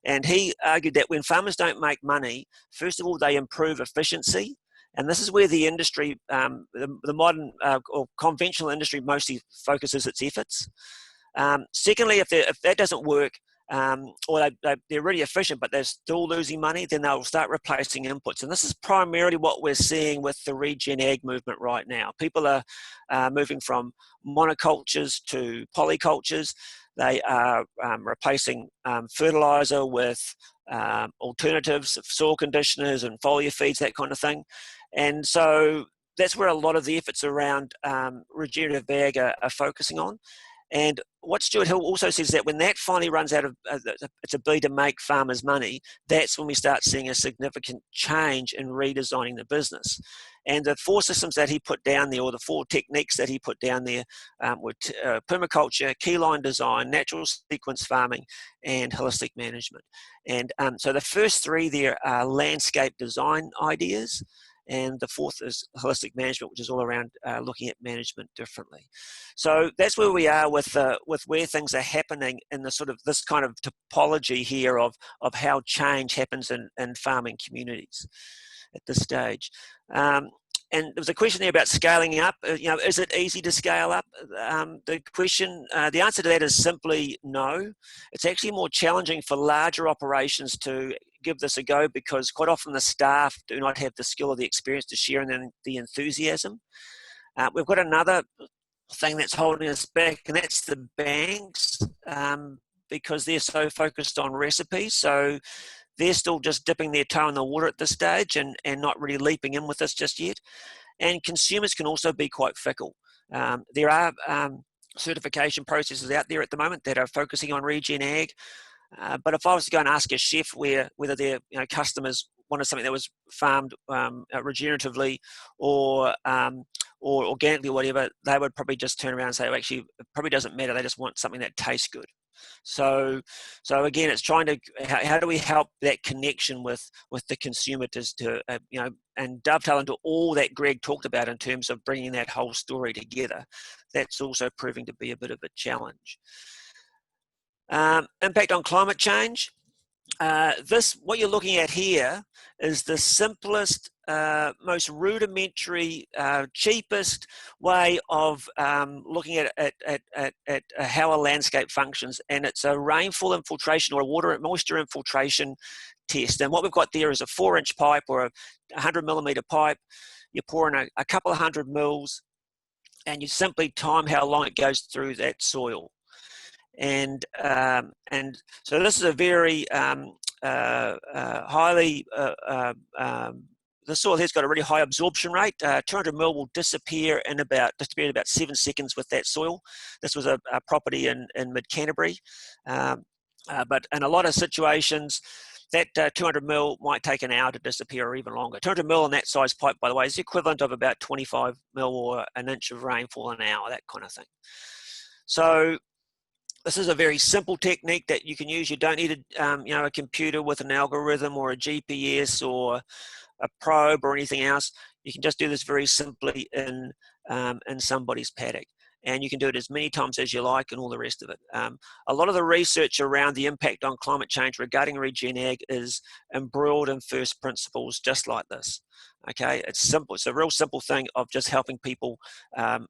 and he argued that when farmers don't make money, first of all, they improve efficiency. And this is where the industry, the modern or conventional industry, mostly focuses its efforts. Secondly, if that doesn't work, or they're really efficient, but they're still losing money, then they'll start replacing inputs. And this is primarily what we're seeing with the regen ag movement right now. People are moving from monocultures to polycultures. They are replacing fertiliser with alternatives, soil conditioners and foliar feeds, that kind of thing. And so that's where a lot of the efforts around regenerative ag are focusing on. And what Stuart Hill also says that when that finally runs out of its ability to make farmers money, that's when we start seeing a significant change in redesigning the business. And the 4 systems that he put down there, or the 4 techniques that he put down there, were permaculture, keyline design, natural sequence farming, and holistic management. And so the first 3 there are landscape design ideas. And the 4th is holistic management, which is all around looking at management differently. So that's where we are with where things are happening in the sort of this kind of topology here of how change happens in farming communities at this stage. And there was a question there about scaling up. Is it easy to scale up? The answer to that is simply no. It's actually more challenging for larger operations to give this a go, because quite often the staff do not have the skill or the experience to share in the enthusiasm. We've got another thing that's holding us back, and that's the banks, because they're so focused on recipes. So they're still just dipping their toe in the water at this stage and not really leaping in with this just yet. And consumers can also be quite fickle. There are certification processes out there at the moment that are focusing on regen ag. But if I was to go and ask a chef whether their customers wanted something that was farmed regeneratively or organically or whatever, they would probably just turn around and say, well, actually, it probably doesn't matter. They just want something that tastes good. So again, it's trying to, how do we help that connection with the consumer to and dovetail into all that Greg talked about in terms of bringing that whole story together. That's also proving to be a bit of a challenge. Impact on climate change. What you're looking at here is the simplest, most rudimentary, cheapest way of looking at how a landscape functions, and it's a rainfall infiltration or a water moisture infiltration test. And what we've got there is a 4-inch pipe or a 100mm pipe. You pour in a couple of 100 mils, and you simply time how long it goes through that soil. And so this is a very highly the soil here's got a really high absorption rate. 200 mil will disappear in about 7 seconds with that soil. This was a property in mid-Canterbury, but in a lot of situations that 200 mil might take an hour to disappear, or even longer. 200 mil in that size pipe, by the way, is the equivalent of about 25 mil or an inch of rainfall an hour, that kind of thing. So this is a very simple technique that you can use. You don't need a computer with an algorithm or a GPS or a probe or anything else. You can just do this very simply in somebody's paddock. And you can do it as many times as you like and all the rest of it. A lot of the research around the impact on climate change regarding regen ag is embroiled in first principles, just like this. Okay, it's simple. It's a real simple thing of just helping people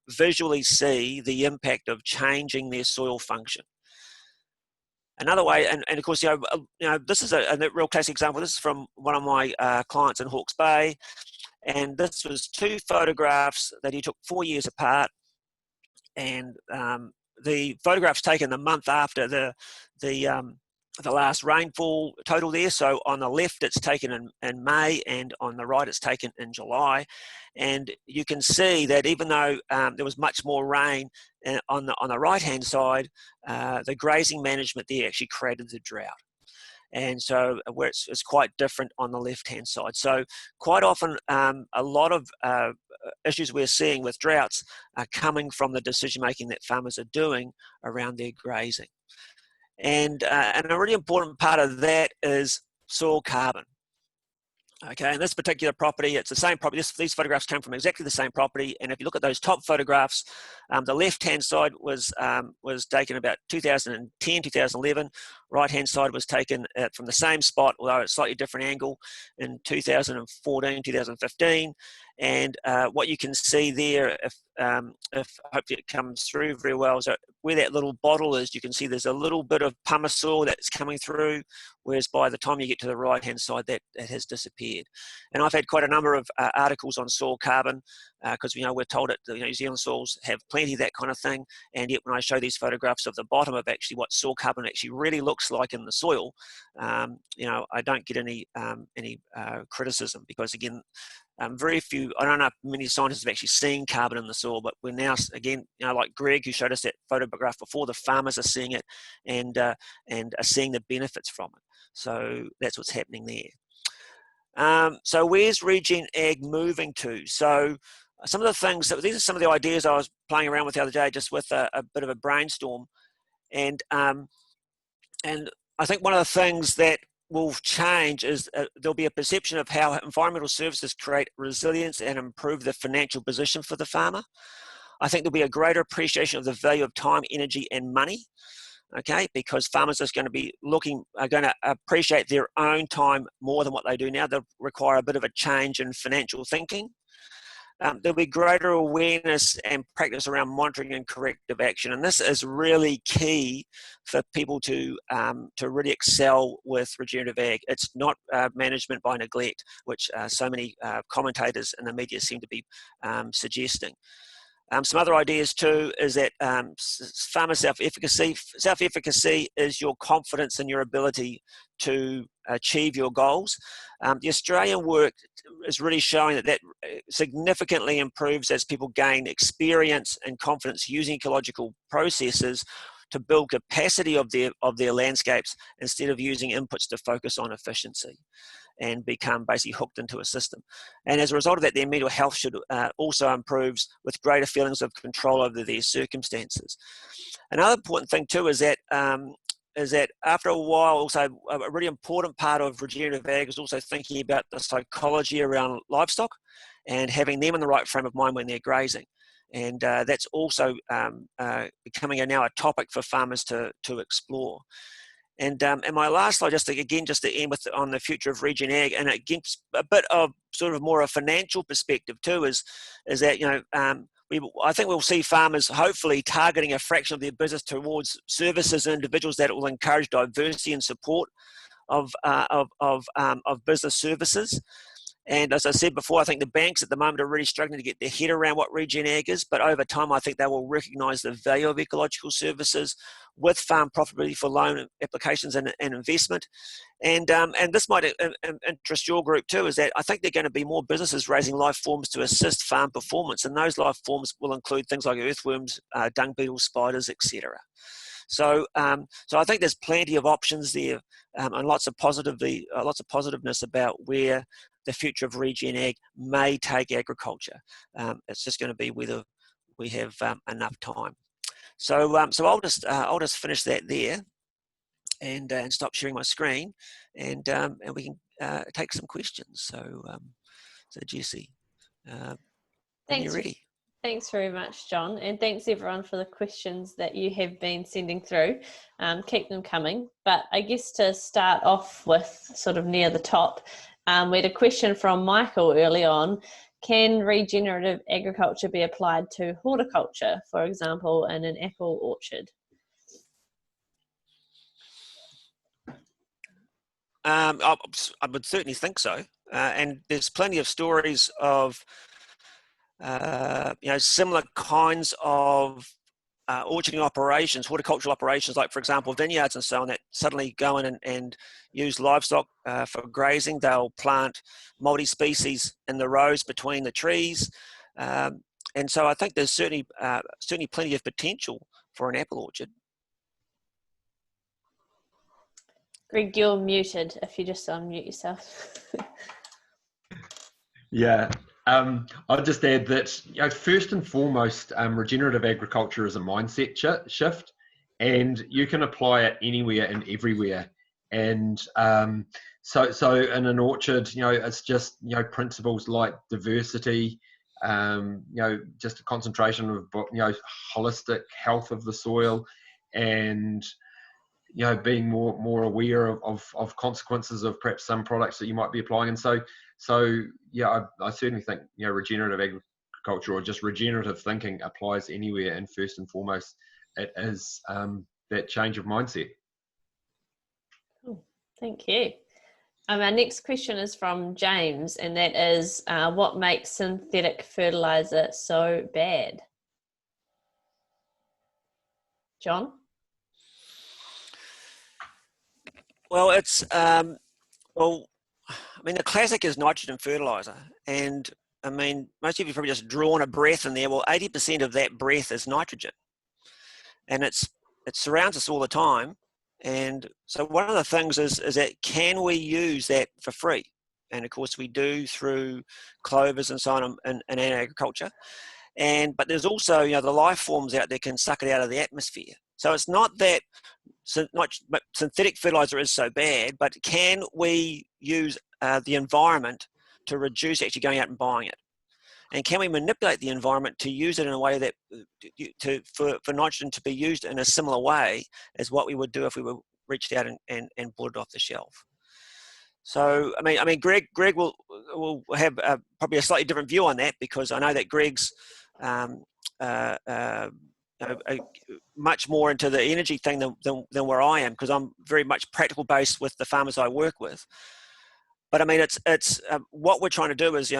visually see the impact of changing their soil function. Another way, and of course, this is a real classic example. This is from one of my clients in Hawke's Bay, and this was 2 photographs that he took 4 years apart. And the photographs taken the month after the last rainfall total there. So on the left it's taken in May, and on the right it's taken in July. And you can see that even though there was much more rain on the right hand side, the grazing management there actually created the drought. And so where it's quite different on the left-hand side. So quite often a lot of issues we're seeing with droughts are coming from the decision-making that farmers are doing around their grazing. And a really important part of that is soil carbon. Okay, and this particular property, it's the same property. These photographs came from exactly the same property. And if you look at those top photographs, The left-hand side was taken about 2010, 2011. Right-hand side was taken from the same spot, although at a slightly different angle, in 2014, 2015. And what you can see there, if hopefully it comes through very well, is that where that little bottle is, you can see there's a little bit of pumice soil that's coming through, whereas by the time you get to the right-hand side, that has disappeared. And I've had quite a number of articles on soil carbon, because we're told that New Zealand soils have plenty of that kind of thing, and yet when I show these photographs of the bottom of actually what soil carbon actually really looks like in the soil, I don't get any criticism, because again, very few, I don't know if many scientists have actually seen carbon in the soil, but we're now, again, like Greg, who showed us that photograph before, the farmers are seeing it and are seeing the benefits from it. So that's what's happening there. So where's Regen Ag moving to? So some of the things, these are some of the ideas I was playing around with the other day, just with a bit of a brainstorm. And I think one of the things that will change is there'll be a perception of how environmental services create resilience and improve the financial position for the farmer. I think there'll be a greater appreciation of the value of time, energy, and money. Okay, because farmers are going to appreciate their own time more than what they do now. They'll require a bit of a change in financial thinking. There'll be greater awareness and practice around monitoring and corrective action, and this is really key for people to really excel with regenerative ag. It's not management by neglect, which so many commentators in the media seem to be suggesting. Some other ideas too is that farmer self-efficacy. Self-efficacy is your confidence in your ability to achieve your goals. The Australian work is really showing that significantly improves as people gain experience and confidence using ecological processes to build capacity of their landscapes instead of using inputs to focus on efficiency and become basically hooked into a system. And as a result of that, their mental health should also improves with greater feelings of control over their circumstances. Another important thing too is that after a while, also a really important part of regenerative ag is also thinking about the psychology around livestock and having them in the right frame of mind when they're grazing. And that's also becoming now a topic for farmers to explore. And my last slide, just to end with on the future of Regen Ag, and again a bit of sort of more a financial perspective too, is that I think we'll see farmers hopefully targeting a fraction of their business towards services and individuals that will encourage diversity and support of business services. And as I said before, I think the banks at the moment are really struggling to get their head around what Regen Ag is, but over time I think they will recognise the value of ecological services with farm profitability for loan applications and investment. And this might interest your group too, is that I think there are going to be more businesses raising life forms to assist farm performance, and those life forms will include things like earthworms, dung beetles, spiders, etc. So I think there's plenty of options there, and lots of positiveness about where the future of Regen Ag may take agriculture. It's just going to be whether we have enough time. So I'll just finish that there, and stop sharing my screen, and we can take some questions. So Jessie, when you're ready. Thanks very much, John, and thanks everyone for the questions that you have been sending through. Keep them coming. But I guess to start off with, sort of near the top, we had a question from Michael early on. Can regenerative agriculture be applied to horticulture, for example, in an apple orchard? I would certainly think so. And there's plenty of stories of similar kinds of orcharding operations, horticultural operations, like for example vineyards and so on, that suddenly go in and use livestock for grazing. They'll plant multi-species in the rows between the trees, and so I think there's certainly plenty of potential for an apple orchard. Greg, you're muted. If you just unmute yourself. Yeah. I'll just add that first and foremost, regenerative agriculture is a mindset shift, and you can apply it anywhere and everywhere. And so in an orchard, it's just principles like diversity, just a concentration of, holistic health of the soil, and being more aware of consequences of perhaps some products that you might be applying. And so I certainly think regenerative agriculture, or just regenerative thinking, applies anywhere, and first and foremost it is that change of mindset. Cool. Thank you. Our next question is from James, and that is, what makes synthetic fertiliser so bad? John? Well, the classic is nitrogen fertiliser, and most of you probably just drawn a breath in there. Well, 80% of that breath is nitrogen, and it surrounds us all the time. And so one of the things is that, can we use that for free? And of course we do through clovers and so on in agriculture. But there's also, the life forms out there can suck it out of the atmosphere. So it's not that synthetic fertiliser is so bad, but can we use the environment to reduce actually going out and buying it? And can we manipulate the environment to use it in a way that for nitrogen to be used in a similar way as what we would do if we were reached out and bought it off the shelf? So Greg will have probably a slightly different view on that, because I know that Greg's much more into the energy thing than where I am, because I'm very much practical based with the farmers I work with. But it's what we're trying to do is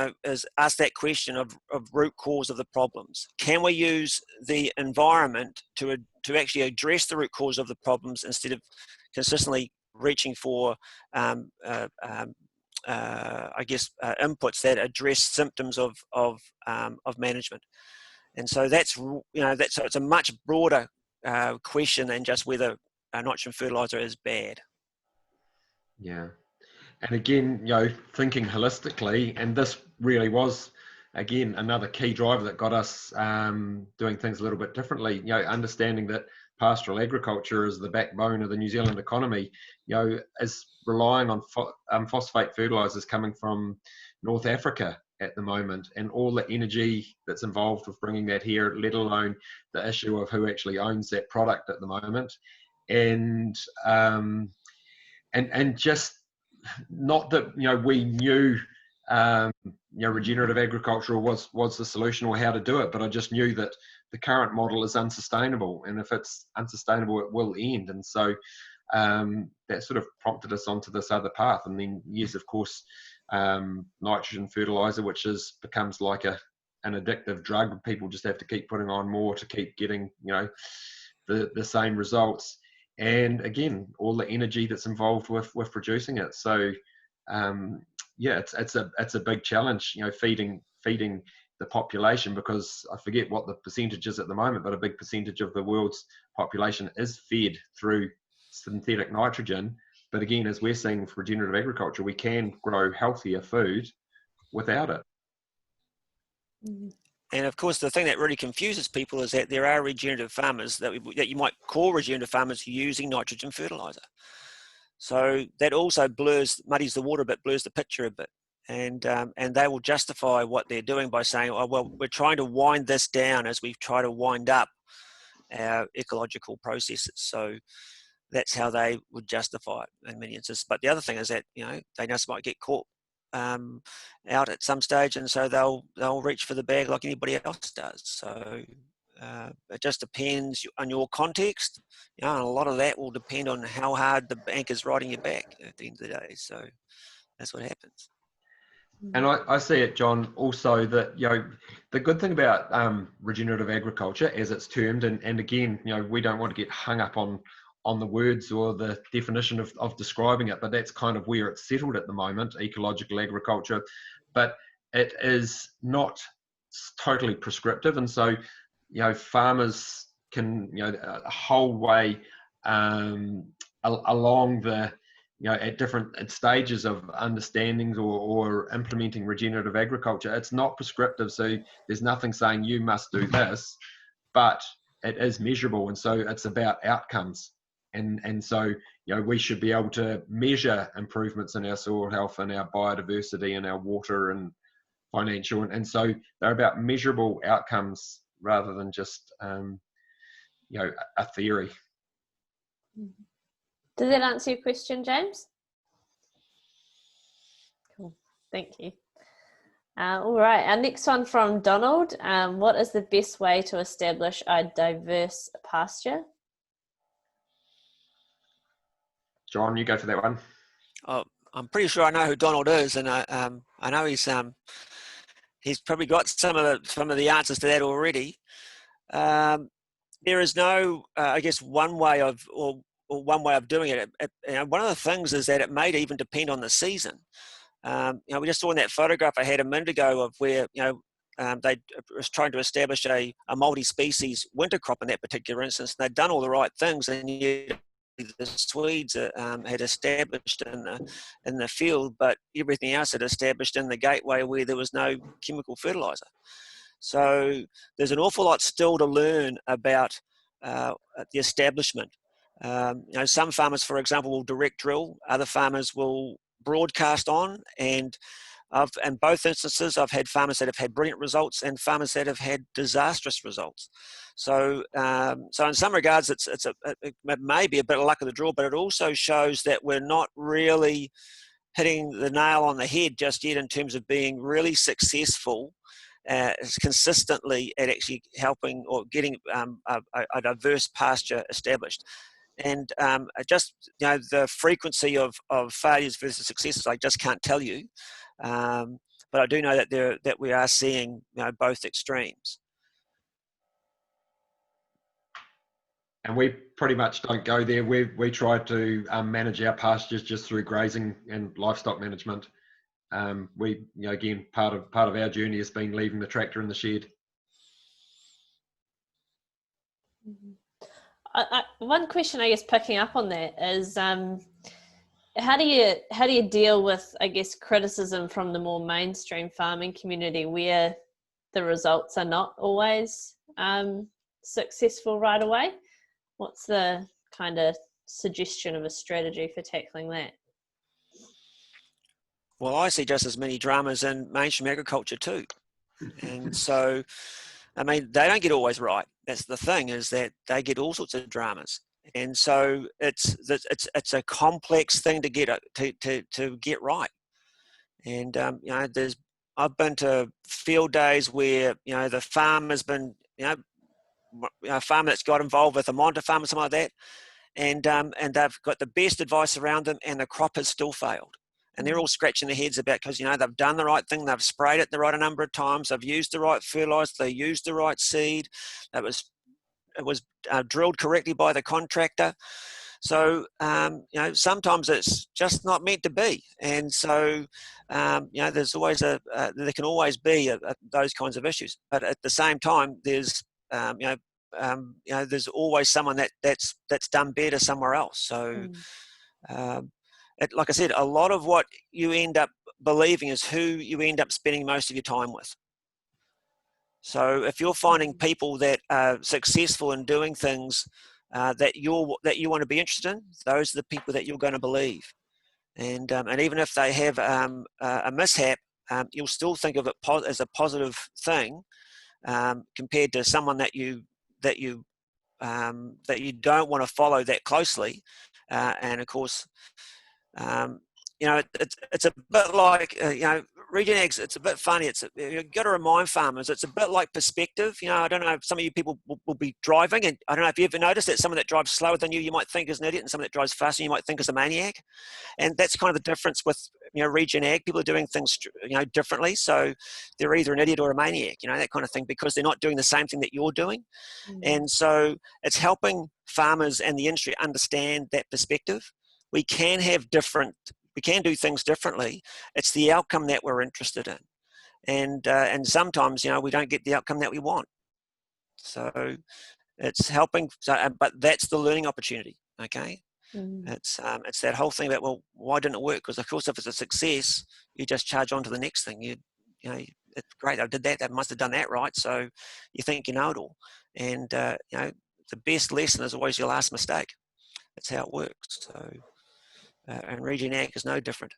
ask that question of root cause of the problems. Can we use the environment to actually address the root cause of the problems, instead of consistently reaching for inputs that address symptoms of management? And so it's a much broader question than just whether nitrogen fertiliser is bad. Yeah. And again, thinking holistically, and this really was, again, another key driver that got us doing things a little bit differently, understanding that pastoral agriculture is the backbone of the New Zealand economy, is relying on phosphate fertilisers coming from North Africa at the moment, and all the energy that's involved with bringing that here, let alone the issue of who actually owns that product at the moment. And just, not that we knew regenerative agriculture was the solution or how to do it, but I just knew that the current model is unsustainable, and if it's unsustainable it will end. And so that sort of prompted us onto this other path. And then, yes, of course, nitrogen fertilizer, which becomes like an addictive drug. People just have to keep putting on more to keep getting the same results. And again, all the energy that's involved with producing it. So it's a big challenge, feeding the population, because I forget what the percentage is at the moment, but a big percentage of the world's population is fed through synthetic nitrogen. But again, as we're seeing for regenerative agriculture, we can grow healthier food without it. And of course, the thing that really confuses people is that there are regenerative farmers that you might call regenerative farmers using nitrogen fertiliser. So that also muddies the water a bit, blurs the picture a bit. And they will justify what they're doing by saying, oh, well, we're trying to wind this down as we try to wind up our ecological processes. So that's how they would justify it in many instances. But the other thing is that, they just might get caught out at some stage, and so they'll reach for the bag like anybody else does. So it just depends on your context, and a lot of that will depend on how hard the bank is riding your back at the end of the day. So that's what happens. And I see it, John, also that the good thing about regenerative agriculture, as it's termed, and again, we don't want to get hung up on the words or the definition of describing it, but that's kind of where it's settled at the moment, ecological agriculture. But it is not totally prescriptive, and so farmers can a whole way along the at different stages of understandings or implementing regenerative agriculture. It's not prescriptive, so there's nothing saying you must do this, but it is measurable, and so it's about outcomes. And so we should be able to measure improvements in our soil health and our biodiversity and our water and financial, and so they're about measurable outcomes rather than just a theory. Does that answer your question, James? Cool, thank you. All right, our next one from Donald. What is the best way to establish a diverse pasture? John, you go for that one. Oh, I'm pretty sure I know who Donald is, and I know he's probably got some of the answers to that already. There is no, I guess, one way of doing it. One of the things is that it may even depend on the season. We just saw in that photograph I had a minute ago of where they was trying to establish a multi-species winter crop in that particular instance. And they'd done all the right things, and yet the Swedes had established in the field, but everything else had established in the gateway where there was no chemical fertiliser. So there's an awful lot still to learn about the establishment. Some farmers, for example, will direct drill. Other farmers will broadcast on, and in both instances, I've had farmers that have had brilliant results and farmers that have had disastrous results. So, in some regards, it may be a bit of luck of the draw, but it also shows that we're not really hitting the nail on the head just yet in terms of being really successful consistently at actually helping or getting a diverse pasture established. And the frequency of failures versus successes, I just can't tell you. But I do know that we are seeing both extremes. And we pretty much don't go there. We try to manage our pastures just through grazing and livestock management. Again, part of our journey has been leaving the tractor in the shed. One question, I guess, picking up on that is, how do you deal with, I guess, criticism from the more mainstream farming community where the results are not always successful right away? What's the kind of suggestion of a strategy for tackling that? Well, I see just as many dramas in mainstream agriculture too. And so, I mean, they don't get always right. That's the thing, is that they get all sorts of dramas. And so it's a complex thing to get right. And I've been to field days where the farm has been a farmer that's got involved with a monitor farm or something like that, and they've got the best advice around them, and the crop has still failed. And they're all scratching their heads about, because they've done the right thing, they've sprayed it the right number of times, they've used the right fertilizer, they used the right seed, it was drilled correctly by the contractor. So sometimes it's just not meant to be, and so there's always there can always be those kinds of issues. But at the same time, there's there's always someone that's done better somewhere else. So. Like I said, a lot of what you end up believing is who you end up spending most of your time with. So if you're finding people that are successful in doing things that you want to be interested in, those are the people that you're going to believe. And even if they have a mishap, you'll still think of it as a positive thing compared to someone that you don't want to follow that closely. And of course. It's a bit like Regen Ag's. It's a bit funny. You've got to remind farmers. It's a bit like perspective. I don't know if some of you people will be driving, and I don't know if you ever noticed that someone that drives slower than you might think is an idiot, and someone that drives faster you might think is a maniac. And that's kind of the difference with Regen Ag. People are doing things differently, so they're either an idiot or a maniac. That kind of thing, because they're not doing the same thing that you're doing. And so it's helping farmers and the industry understand that perspective. We can do things differently. It's the outcome that we're interested in, and sometimes we don't get the outcome that we want. So it's helping. But that's the learning opportunity. Okay, it's that whole thing about, well, why didn't it work? Because of course, if it's a success, you just charge on to the next thing. It's great. I did that. I must have done that right. So you think you know it all, and the best lesson is always your last mistake. That's how it works. So. And Regen Ag is no different.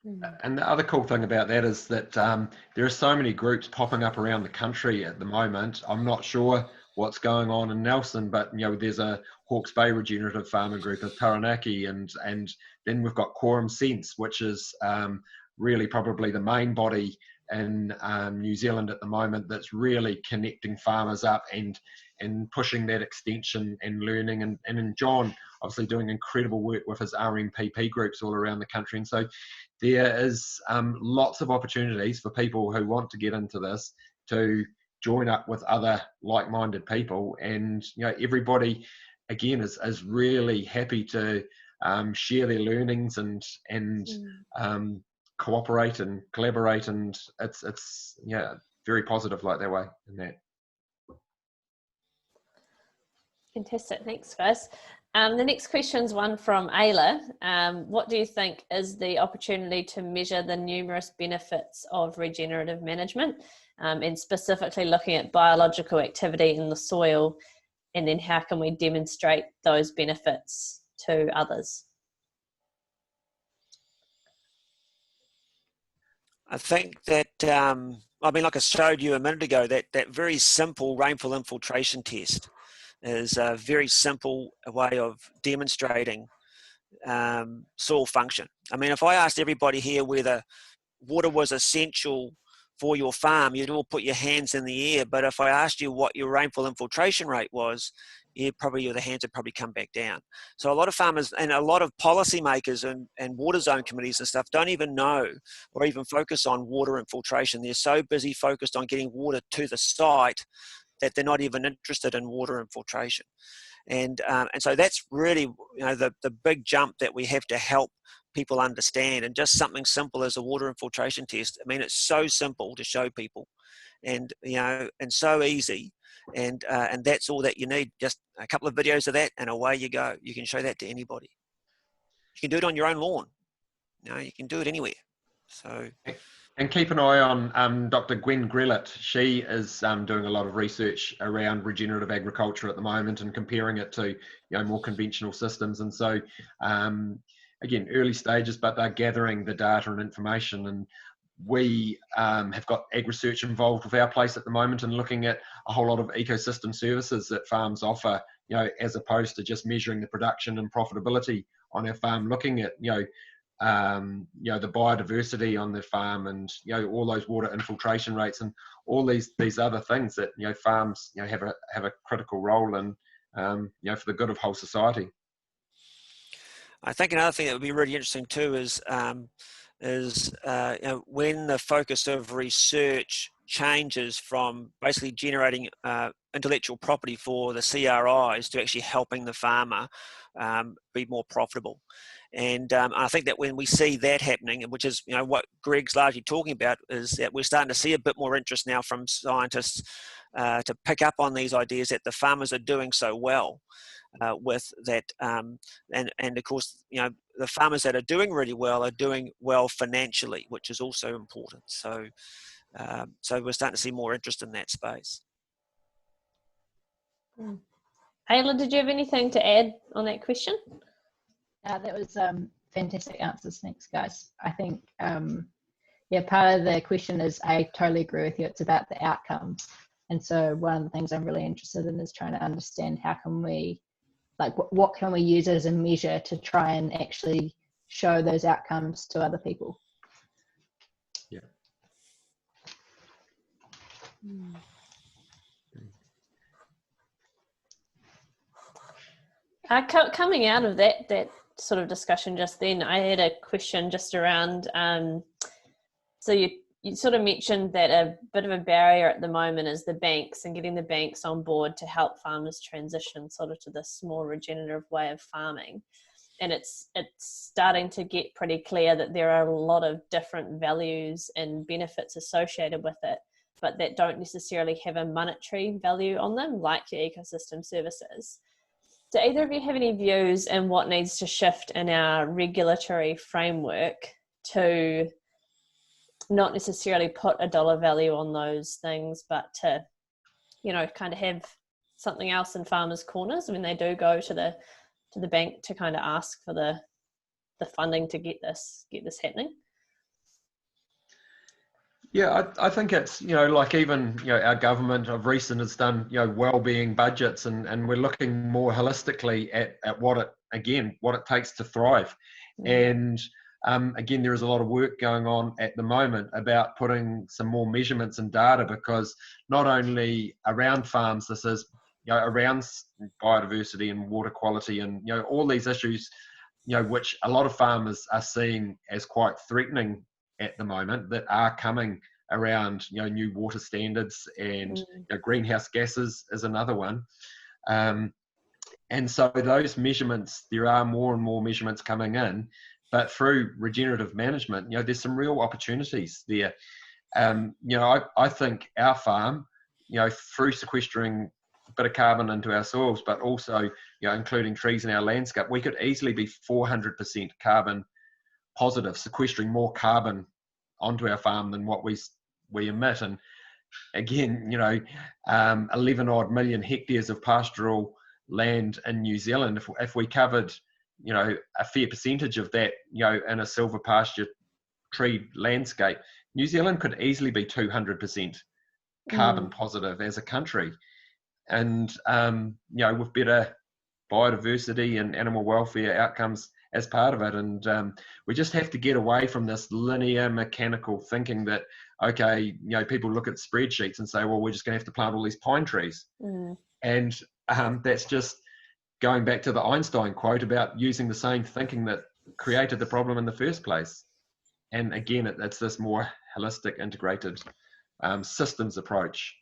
And the other cool thing about that is that there are so many groups popping up around the country at the moment. I'm not sure what's going on in Nelson, but there's a Hawke's Bay Regenerative Farming Group, a Taranaki, and then we've got Quorum Sense, which is really probably the main body in New Zealand at the moment that's really connecting farmers up and pushing that extension and learning, and John obviously doing incredible work with his RMPP groups all around the country. And so there is lots of opportunities for people who want to get into this to join up with other like-minded people, and everybody again is really happy to share their learnings and cooperate and collaborate, and it's very positive like that way in that. Fantastic, thanks guys. The next question is one from Ayla. What do you think is the opportunity to measure the numerous benefits of regenerative management, and specifically looking at biological activity in the soil, and then how can we demonstrate those benefits to others? I think that, like I showed you a minute ago, that very simple rainfall infiltration test is a very simple way of demonstrating soil function. I mean, if I asked everybody here whether water was essential for your farm, you'd all put your hands in the air. But if I asked you what your rainfall infiltration rate was, the hands would probably come back down. So a lot of farmers and a lot of policymakers and water zone committees and stuff don't even know or even focus on water infiltration. They're so busy focused on getting water to the site that they're not even interested in water infiltration. And so that's really the big jump that we have to help people understand. And just something simple as a water infiltration test, I mean, it's so simple to show people, and and so easy, and that's all that you need. Just a couple of videos of that and away you go. You can show that to anybody. You can do it on your own lawn. You can do it anywhere. So, and keep an eye on Dr. Gwen Grillett. She is doing a lot of research around regenerative agriculture at the moment and comparing it to more conventional systems. And so again, early stages, but they're gathering the data and information. And we have got AgResearch involved with our place at the moment and looking at a whole lot of ecosystem services that farms offer, as opposed to just measuring the production and profitability on our farm, looking at the biodiversity on the farm, and all those water infiltration rates and all these other things that farms have a critical role in for the good of whole society. I think another thing that would be really interesting too is when the focus of research changes from basically generating intellectual property for the CRIs to actually helping the farmer be more profitable. And I think that when we see that happening, which is what Greg's largely talking about, is that we're starting to see a bit more interest now from scientists to pick up on these ideas that the farmers are doing so well with that, and of course the farmers that are doing really well are doing well financially, which is also important. So so we're starting to see more interest in that space. Ayla, did you have anything to add on that question? That was fantastic answers. Thanks, guys. I think, part of the question is, I totally agree with you. It's about the outcomes. And so one of the things I'm really interested in is trying to understand how can we, what can we use as a measure to try and actually show those outcomes to other people. Yeah. Coming out of that sort of discussion just then, I had a question just around, so you sort of mentioned that a bit of a barrier at the moment is the banks and getting the banks on board to help farmers transition sort of to this more regenerative way of farming. And it's starting to get pretty clear that there are a lot of different values and benefits associated with it, but that don't necessarily have a monetary value on them, like your ecosystem services. Do either of you have any views in what needs to shift in our regulatory framework to not necessarily put a dollar value on those things, but to, kind of have something else in farmers' corners when they do go to the bank to kind of ask for the funding to get this happening? Yeah, I think it's, like even, our government of recent has done, well-being budgets, and we're looking more holistically at what it takes to thrive. And again, there is a lot of work going on at the moment about putting some more measurements and data, because not only around farms, this is, around biodiversity and water quality and, all these issues, which a lot of farmers are seeing as quite threatening at the moment, that are coming around, new water standards, and greenhouse gases is another one. And so those measurements, there are more and more measurements coming in, but through regenerative management, there's some real opportunities there. I think our farm, through sequestering a bit of carbon into our soils, but also, including trees in our landscape, we could easily be 400% carbon positive, sequestering more carbon onto our farm than what we emit. And again, 11 odd million hectares of pastoral land in New Zealand, if we covered, a fair percentage of that, in a silver pasture tree landscape, New Zealand could easily be 200% carbon positive as a country. And, with better biodiversity and animal welfare outcomes as part of it. And we just have to get away from this linear mechanical thinking that, okay, people look at spreadsheets and say, well, we're just going to have to plant all these pine trees. And that's just going back to the Einstein quote about using the same thinking that created the problem in the first place. And again, it's this more holistic, integrated systems approach.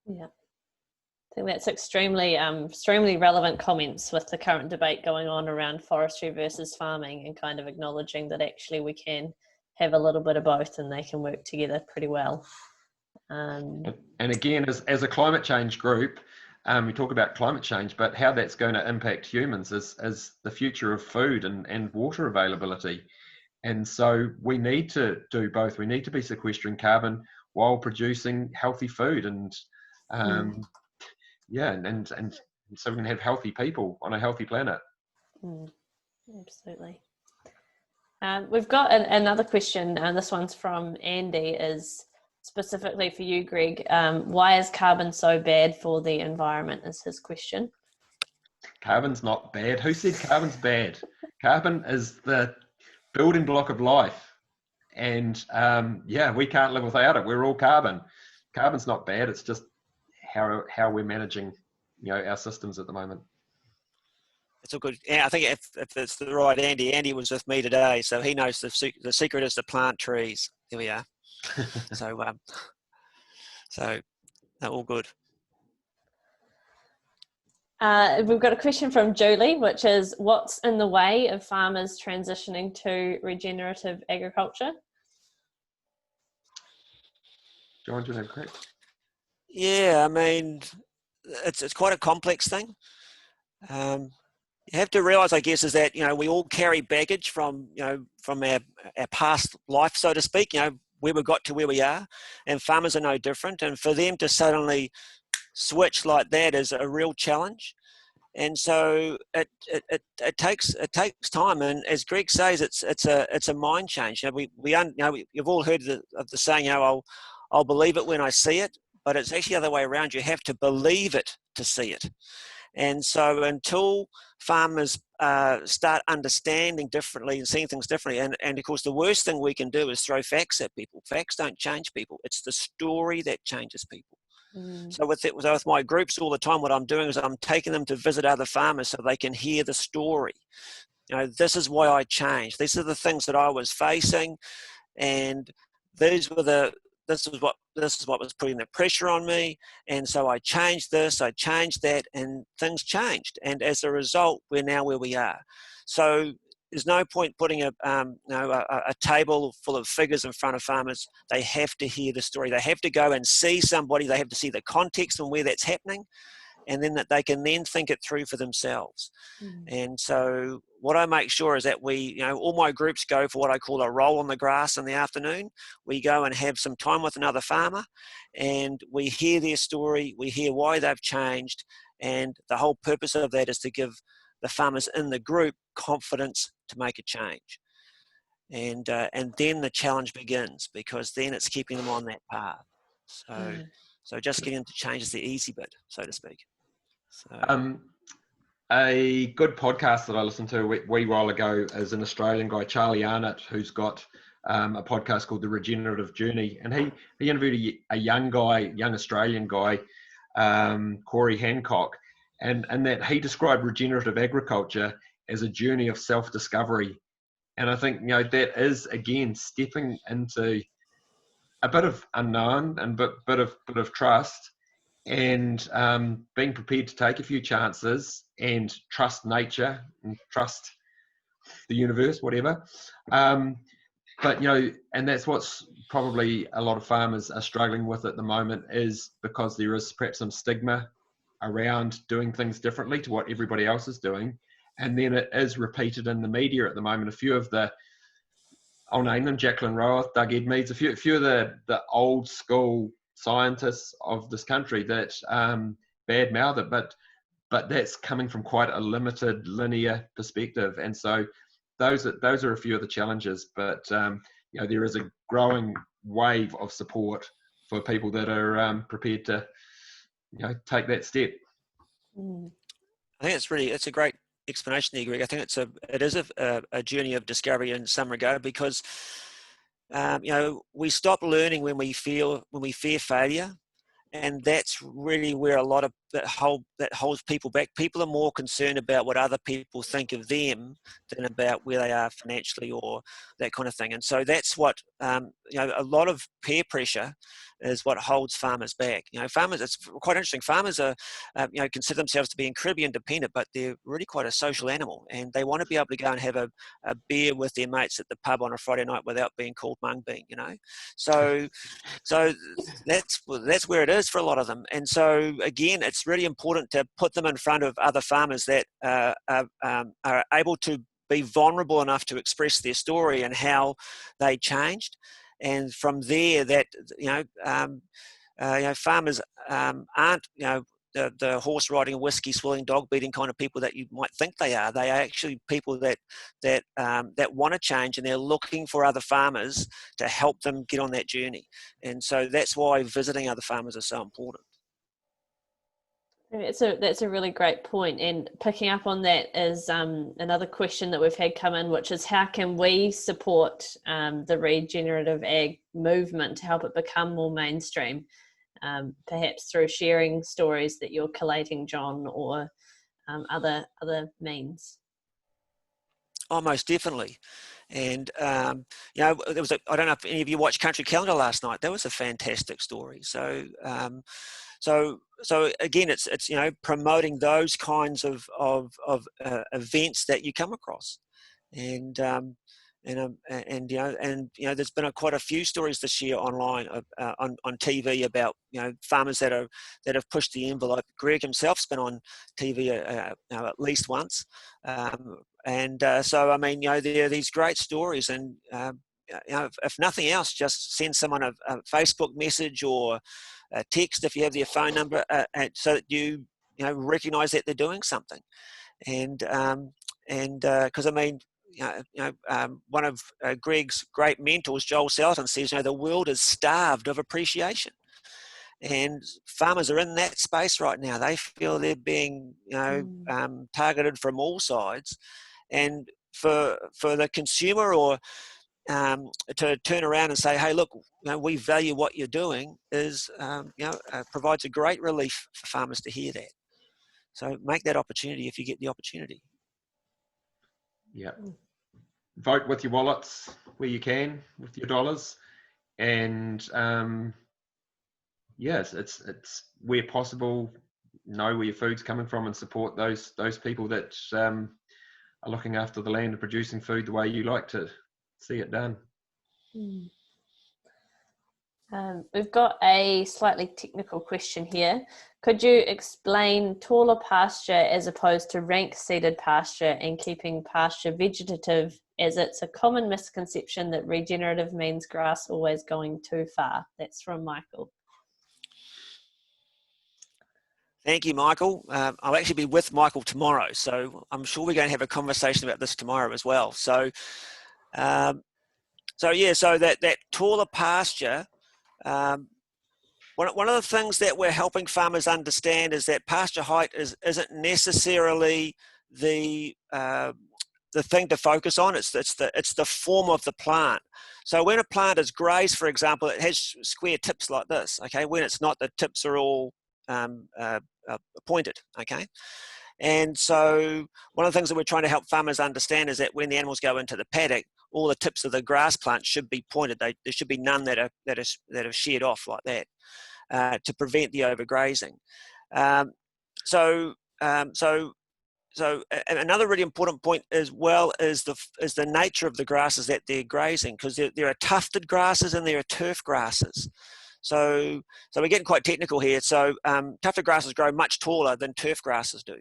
Yeah. I think that's extremely relevant comments with the current debate going on around forestry versus farming, and kind of acknowledging that actually we can have a little bit of both and they can work together pretty well. And again, as a climate change group, we talk about climate change, but how that's going to impact humans is the future of food and water availability. And so we need to do both. We need to be sequestering carbon while producing healthy food, and and so we can have healthy people on a healthy planet. Absolutely. We've got another question, and this one's from Andy, is specifically for you, Greg. Why is carbon so bad for the environment, is his question. Carbon's not bad. Who said carbon's bad? Carbon is the building block of life. And we can't live without it. We're all carbon. Carbon's not bad. It's just how we're managing, our systems at the moment. It's all good. Yeah, I think if it's the right Andy was with me today, so he knows the secret is to plant trees. Here we are. So all good. We've got a question from Julie, which is, what's in the way of farmers transitioning to regenerative agriculture? John, do you have a quick? Yeah, I mean, it's quite a complex thing. You have to realise, I guess, is that, we all carry baggage from our past life, so to speak, where we got to where we are, and farmers are no different. And for them to suddenly switch like that is a real challenge. And so it takes time. And as Greg says, it's a mind change. You've all heard of the saying, I'll believe it when I see it, but it's actually the other way around. You have to believe it to see it. And so until farmers start understanding differently and seeing things differently, and of course the worst thing we can do is throw facts at people. Facts don't change people. It's the story that changes people. So with my groups all the time, what I'm doing is I'm taking them to visit other farmers so they can hear the story. This is why I changed. These are the things that I was facing, and this is what was putting the pressure on me, and so I changed this, I changed that, and things changed. And as a result, we're now where we are. So there's no point putting a table full of figures in front of farmers. They have to hear the story. They have to go and see somebody. They have to see the context and where that's happening, and then that they can then think it through for themselves. And so what I make sure is that we, all my groups go for what I call a roll on the grass in the afternoon. We go and have some time with another farmer, and we hear their story. We hear why they've changed. And the whole purpose of that is to give the farmers in the group confidence to make a change. and then the challenge begins, because then it's keeping them on that path. So just getting them to change is the easy bit, so to speak. So. A good podcast that I listened to a wee while ago is an Australian guy, Charlie Arnott, who's got a podcast called The Regenerative Journey, and he interviewed a young Australian guy, Corey Hancock, and that he described regenerative agriculture as a journey of self-discovery. And I think, that is, again, stepping into a bit of unknown and bit of trust, and being prepared to take a few chances and trust nature and trust the universe, whatever. But, and that's what's probably a lot of farmers are struggling with at the moment, is because there is perhaps some stigma around doing things differently to what everybody else is doing. And then it is repeated in the media at the moment. A few of I'll name them, Jacqueline Rowath, Doug Edmeades, a few of the old school scientists of this country that badmouth it, but that's coming from quite a limited linear perspective, and so those are a few of the challenges. But there is a growing wave of support for people that are prepared to take that step. I think it's a great explanation there, Greg. I think it is a journey of discovery in some regard, because we stop learning when we fear failure, and that's really where a lot of that holds people back. People are more concerned about what other people think of them than about where they are financially or that kind of thing. And so that's what a lot of peer pressure is what holds farmers back. Farmers, it's quite interesting. Farmers are consider themselves to be incredibly independent, but they're really quite a social animal, and they want to be able to go and have a beer with their mates at the pub on a Friday night without being called mung bean. So that's where it is for a lot of them. And so again, it's really important to put them in front of other farmers that are able to be vulnerable enough to express their story and how they changed. And from there, that farmers aren't the horse riding, whiskey swilling, dog beating kind of people that you might think they are. They are actually people that want to change, and they're looking for other farmers to help them get on that journey. And so that's why visiting other farmers is so important. That's a really great point. And picking up on that is another question that we've had come in, which is how can we support the regenerative ag movement to help it become more mainstream? Perhaps through sharing stories that you're collating, John, or other means. Oh, most definitely. And there was I don't know if any of you watched Country Calendar last night. That was a fantastic story. So again, it's promoting those kinds of events that you come across, and there's been quite a few stories this year online on TV about farmers that have pushed the envelope. Greg himself's been on TV at least once, so I mean there are these great stories, and if nothing else, just send someone a Facebook message or a text if you have their phone number, so that you recognise that they're doing something, and because I mean. One of Greg's great mentors, Joel Salatin, says, the world is starved of appreciation, and farmers are in that space right now. They feel they're being, targeted from all sides, and for the consumer or to turn around and say, "Hey, look, we value what you're doing," is provides a great relief for farmers to hear that. So make that opportunity if you get the opportunity. Yeah. Vote with your wallets where you can, with your dollars, and yes, it's where possible, know where your food's coming from and support those people that are looking after the land and producing food the way you like to see it done. We've got a slightly technical question here. Could you explain taller pasture as opposed to rank seeded pasture and keeping pasture vegetative, as it's a common misconception that regenerative means grass always going too far? That's from Michael. Thank you, Michael. I'll actually be with Michael tomorrow, so I'm sure we're going to have a conversation about this tomorrow as well. So So yeah, so that taller pasture. One of the things that we're helping farmers understand is that pasture height isn't necessarily the thing to focus on. It's the form of the plant. So when a plant is grazed, for example, it has square tips like this. Okay, when it's not, the tips are all pointed. Okay. And so one of the things that we're trying to help farmers understand is that when the animals go into the paddock, all the tips of the grass plant should be pointed. There should be none that are sheared off like that to prevent the overgrazing. So another really important point as well is the nature of the grasses that they're grazing, because there are tufted grasses and there are turf grasses. So we're getting quite technical here. So tufted grasses grow much taller than turf grasses do,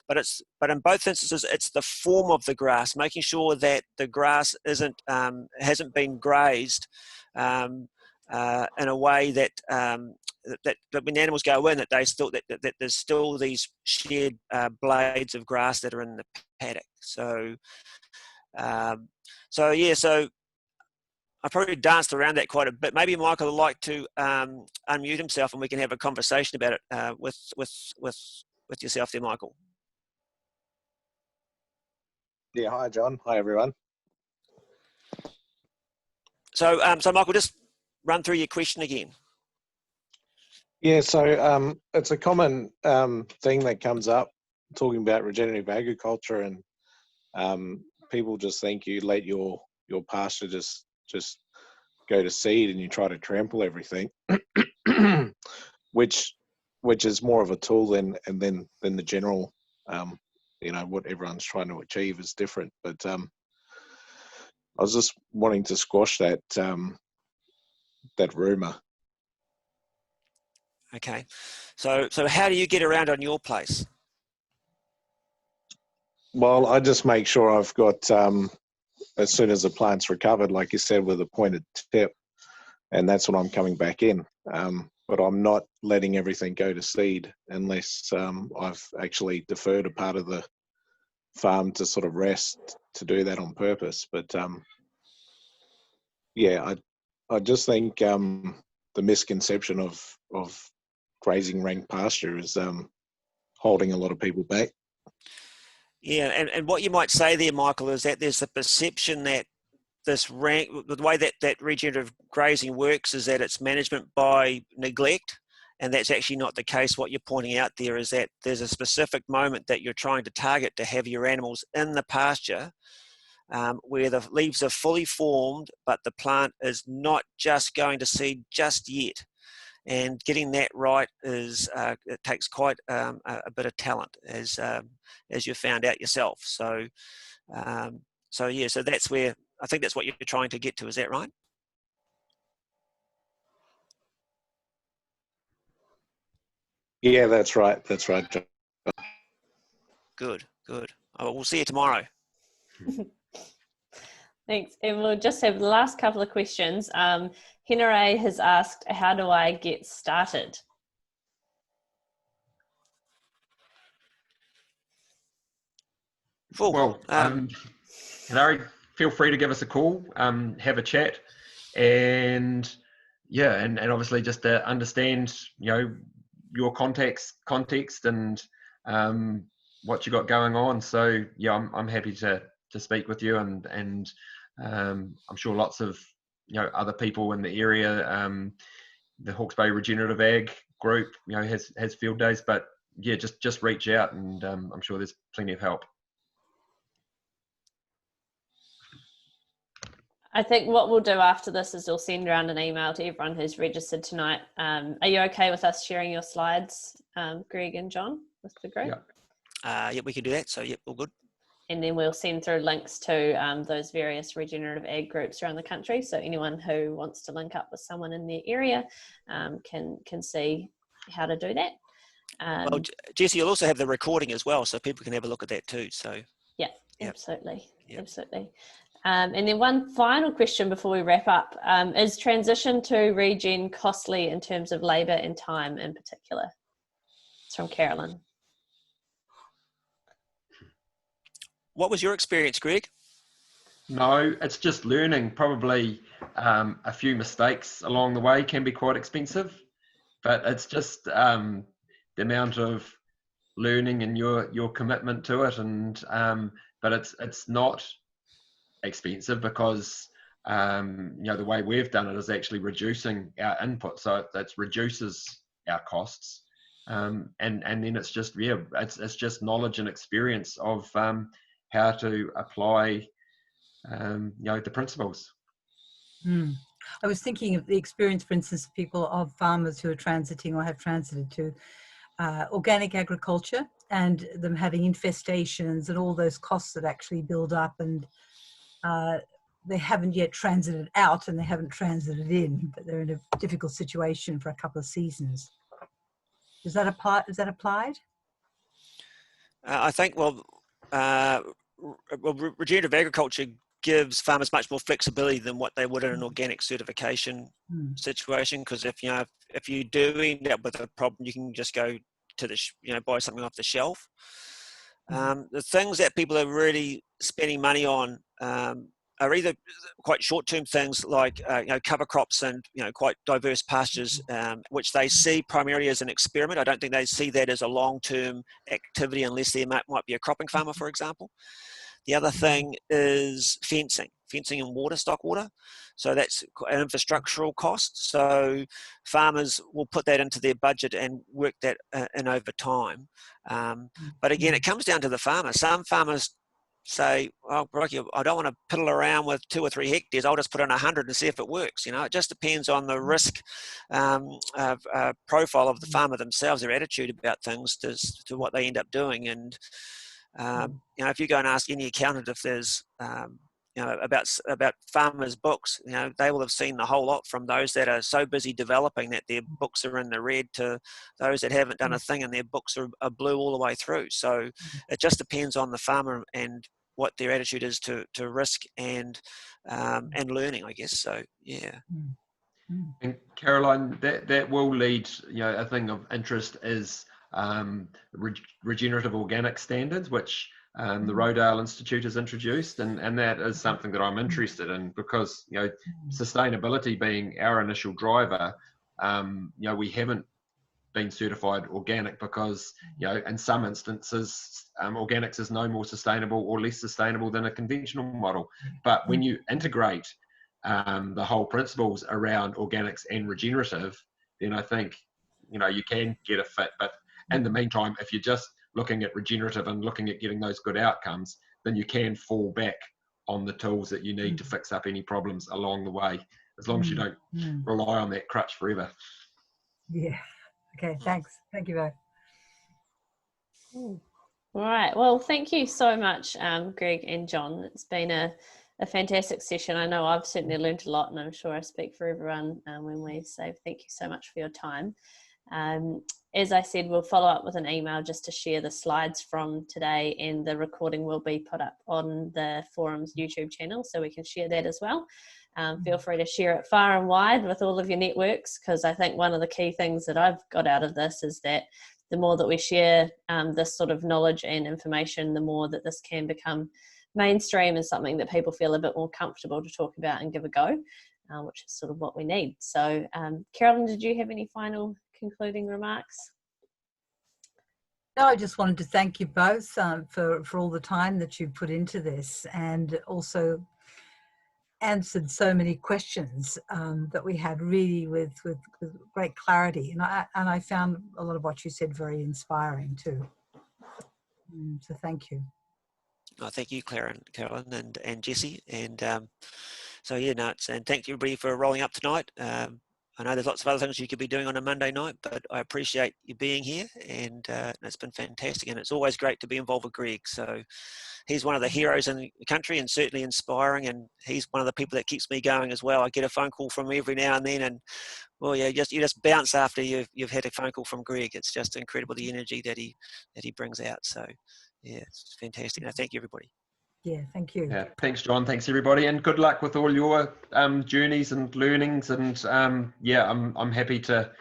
but in both instances it's the form of the grass, making sure that the grass hasn't been grazed in a way that when the animals go in, that there's still these shared blades of grass that are in the paddock. So I probably danced around that quite a bit. Maybe Michael would like to unmute himself and we can have a conversation about it with yourself there, Michael. Yeah, hi John. Hi everyone. So Michael, just run through your question again. Yeah, so it's a common thing that comes up talking about regenerative agriculture, and people just think you let your pasture just go to seed and you try to trample everything, which is more of a tool than the general, what everyone's trying to achieve is different. But I was just wanting to squash that rumor. Okay, so how do you get around on your place? Well, I just make sure I've got, as soon as the plant's recovered, like you said, with a pointed tip, and that's when I'm coming back in. But I'm not letting everything go to seed unless I've actually deferred a part of the farm to sort of rest to do that on purpose. But yeah, I just think the misconception of grazing rank pasture is holding a lot of people back. Yeah, and what you might say there, Michael, is that there's the perception that this rank, the way that regenerative grazing works is that it's management by neglect, and that's actually not the case. What you're pointing out there is that there's a specific moment that you're trying to target to have your animals in the pasture where the leaves are fully formed, but the plant is not just going to seed just yet. And getting that right is it takes quite a bit of talent, as you found out yourself. So that's where I think that's what you're trying to get to. Is that right? Yeah, that's right. That's right, John. Good. Oh, we'll see you tomorrow. Thanks. And we'll just have the last couple of questions. Henry has asked, how do I get started? Cool. Well, Larry, feel free to give us a call, have a chat, and obviously just to understand, your context and what you got going on. So yeah, I'm happy to speak with you, and I'm sure lots of other people in the area. The Hawke's Bay Regenerative Ag group has field days, but yeah, just reach out, and I'm sure there's plenty of help. I think what we'll do after this is we'll send around an email to everyone who's registered tonight. Are you okay with us sharing your slides, Greg and John, with the group? Yeah, we can do that. So yep, all good. And then we'll send through links to those various regenerative ag groups around the country. So anyone who wants to link up with someone in their area can see how to do that. Well, Jesse, you'll also have the recording as well, so people can have a look at that too. So yeah. Absolutely. Yep. Absolutely. And then one final question before we wrap up. Is transition to regen costly in terms of labour and time in particular? It's from Carolyn. What was your experience, Greg? No, it's just learning. Probably a few mistakes along the way can be quite expensive, but it's just the amount of learning and your commitment to it, and but it's not expensive because the way we've done it is actually reducing our input, so it reduces our costs, and then it's just it's just knowledge and experience of how to apply the principles. I was thinking of the experience, for instance, people of farmers who are transiting or have transited to organic agriculture, and them having infestations and all those costs that actually build up, and they haven't yet transited out and they haven't transited in, but they're in a difficult situation for a couple of seasons. Is that applied? I think, regenerative agriculture gives farmers much more flexibility than what they would in an organic certification situation, because if you do end up with a problem, you can just go to the buy something off the shelf. The things that people are really spending money on are either quite short-term things like cover crops and quite diverse pastures, which they see primarily as an experiment. I don't think they see that as a long-term activity unless there might be a cropping farmer, for example. The other thing is fencing and stock water. So that's an infrastructural cost. So farmers will put that into their budget and work that in over time. But again, it comes down to the farmer. Some farmers say, "Oh, Rocky, I don't want to piddle around with 2 or 3 hectares. I'll just put in 100 and see if it works." It just depends on the risk profile of the farmer themselves, their attitude about things to what they end up doing. And if you go and ask any accountant if there's about farmers' books, they will have seen the whole lot, from those that are so busy developing that their books are in the red to those that haven't done a thing and their books are blue all the way through. So it just depends on the farmer and what their attitude is to risk and learning, I guess. So yeah. And Caroline, that will lead, a thing of interest is regenerative organic standards, which the Rodale Institute has introduced, and that is something that I'm interested in, because sustainability being our initial driver, we haven't been certified organic because in some instances organics is no more sustainable or less sustainable than a conventional model. But when you integrate the whole principles around organics and regenerative, then I think you can get a fit. But in the meantime, if you're just looking at regenerative and looking at getting those good outcomes, then you can fall back on the tools that you need to fix up any problems along the way, as long as you don't rely on that crutch forever. Yeah. Okay, thanks. Thank you both. All right. Well, thank you so much, Greg and John. It's been a fantastic session. I know I've certainly learned a lot, and I'm sure I speak for everyone when we say thank you so much for your time. As I said, we'll follow up with an email just to share the slides from today, and the recording will be put up on the forum's YouTube channel, so we can share that as well. Feel free to share it far and wide with all of your networks, because I think one of the key things that I've got out of this is that the more that we share this sort of knowledge and information, the more that this can become mainstream and something that people feel a bit more comfortable to talk about and give a go, which is sort of what we need. So Carolyn, did you have any final concluding remarks? No, I just wanted to thank you both for all the time that you put into this, and also answered so many questions that we had really with great clarity, and I found a lot of what you said very inspiring too. So thank you. Oh, thank you, Caroline and Jesse, and and thank you everybody for rolling up tonight. I know there's lots of other things you could be doing on a Monday night, but I appreciate you being here, and it's been fantastic, and it's always great to be involved with Greg. So he's one of the heroes in the country, and certainly inspiring, and he's one of the people that keeps me going as well. I get a phone call from him every now and then, and you just bounce after you've had a phone call from Greg. It's just incredible, the energy that he brings out. So yeah, it's fantastic. And I thank you, everybody. Yeah, thank you. Yeah, thanks, John. Thanks, everybody, and good luck with all your journeys and learnings. And I'm happy to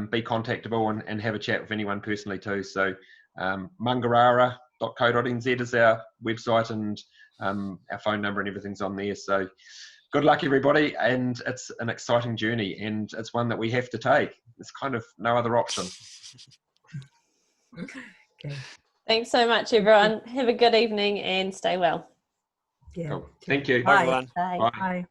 be contactable and have a chat with anyone personally too. So mangarara.co.nz is our website, and our phone number and everything's on there. So good luck, everybody. And it's an exciting journey, and it's one that we have to take. There's kind of no other option. Okay. Thanks so much, everyone. Have a good evening and stay well. Yeah. Cool. Thank you. Bye, Bye. everyone. Bye. Bye. Bye.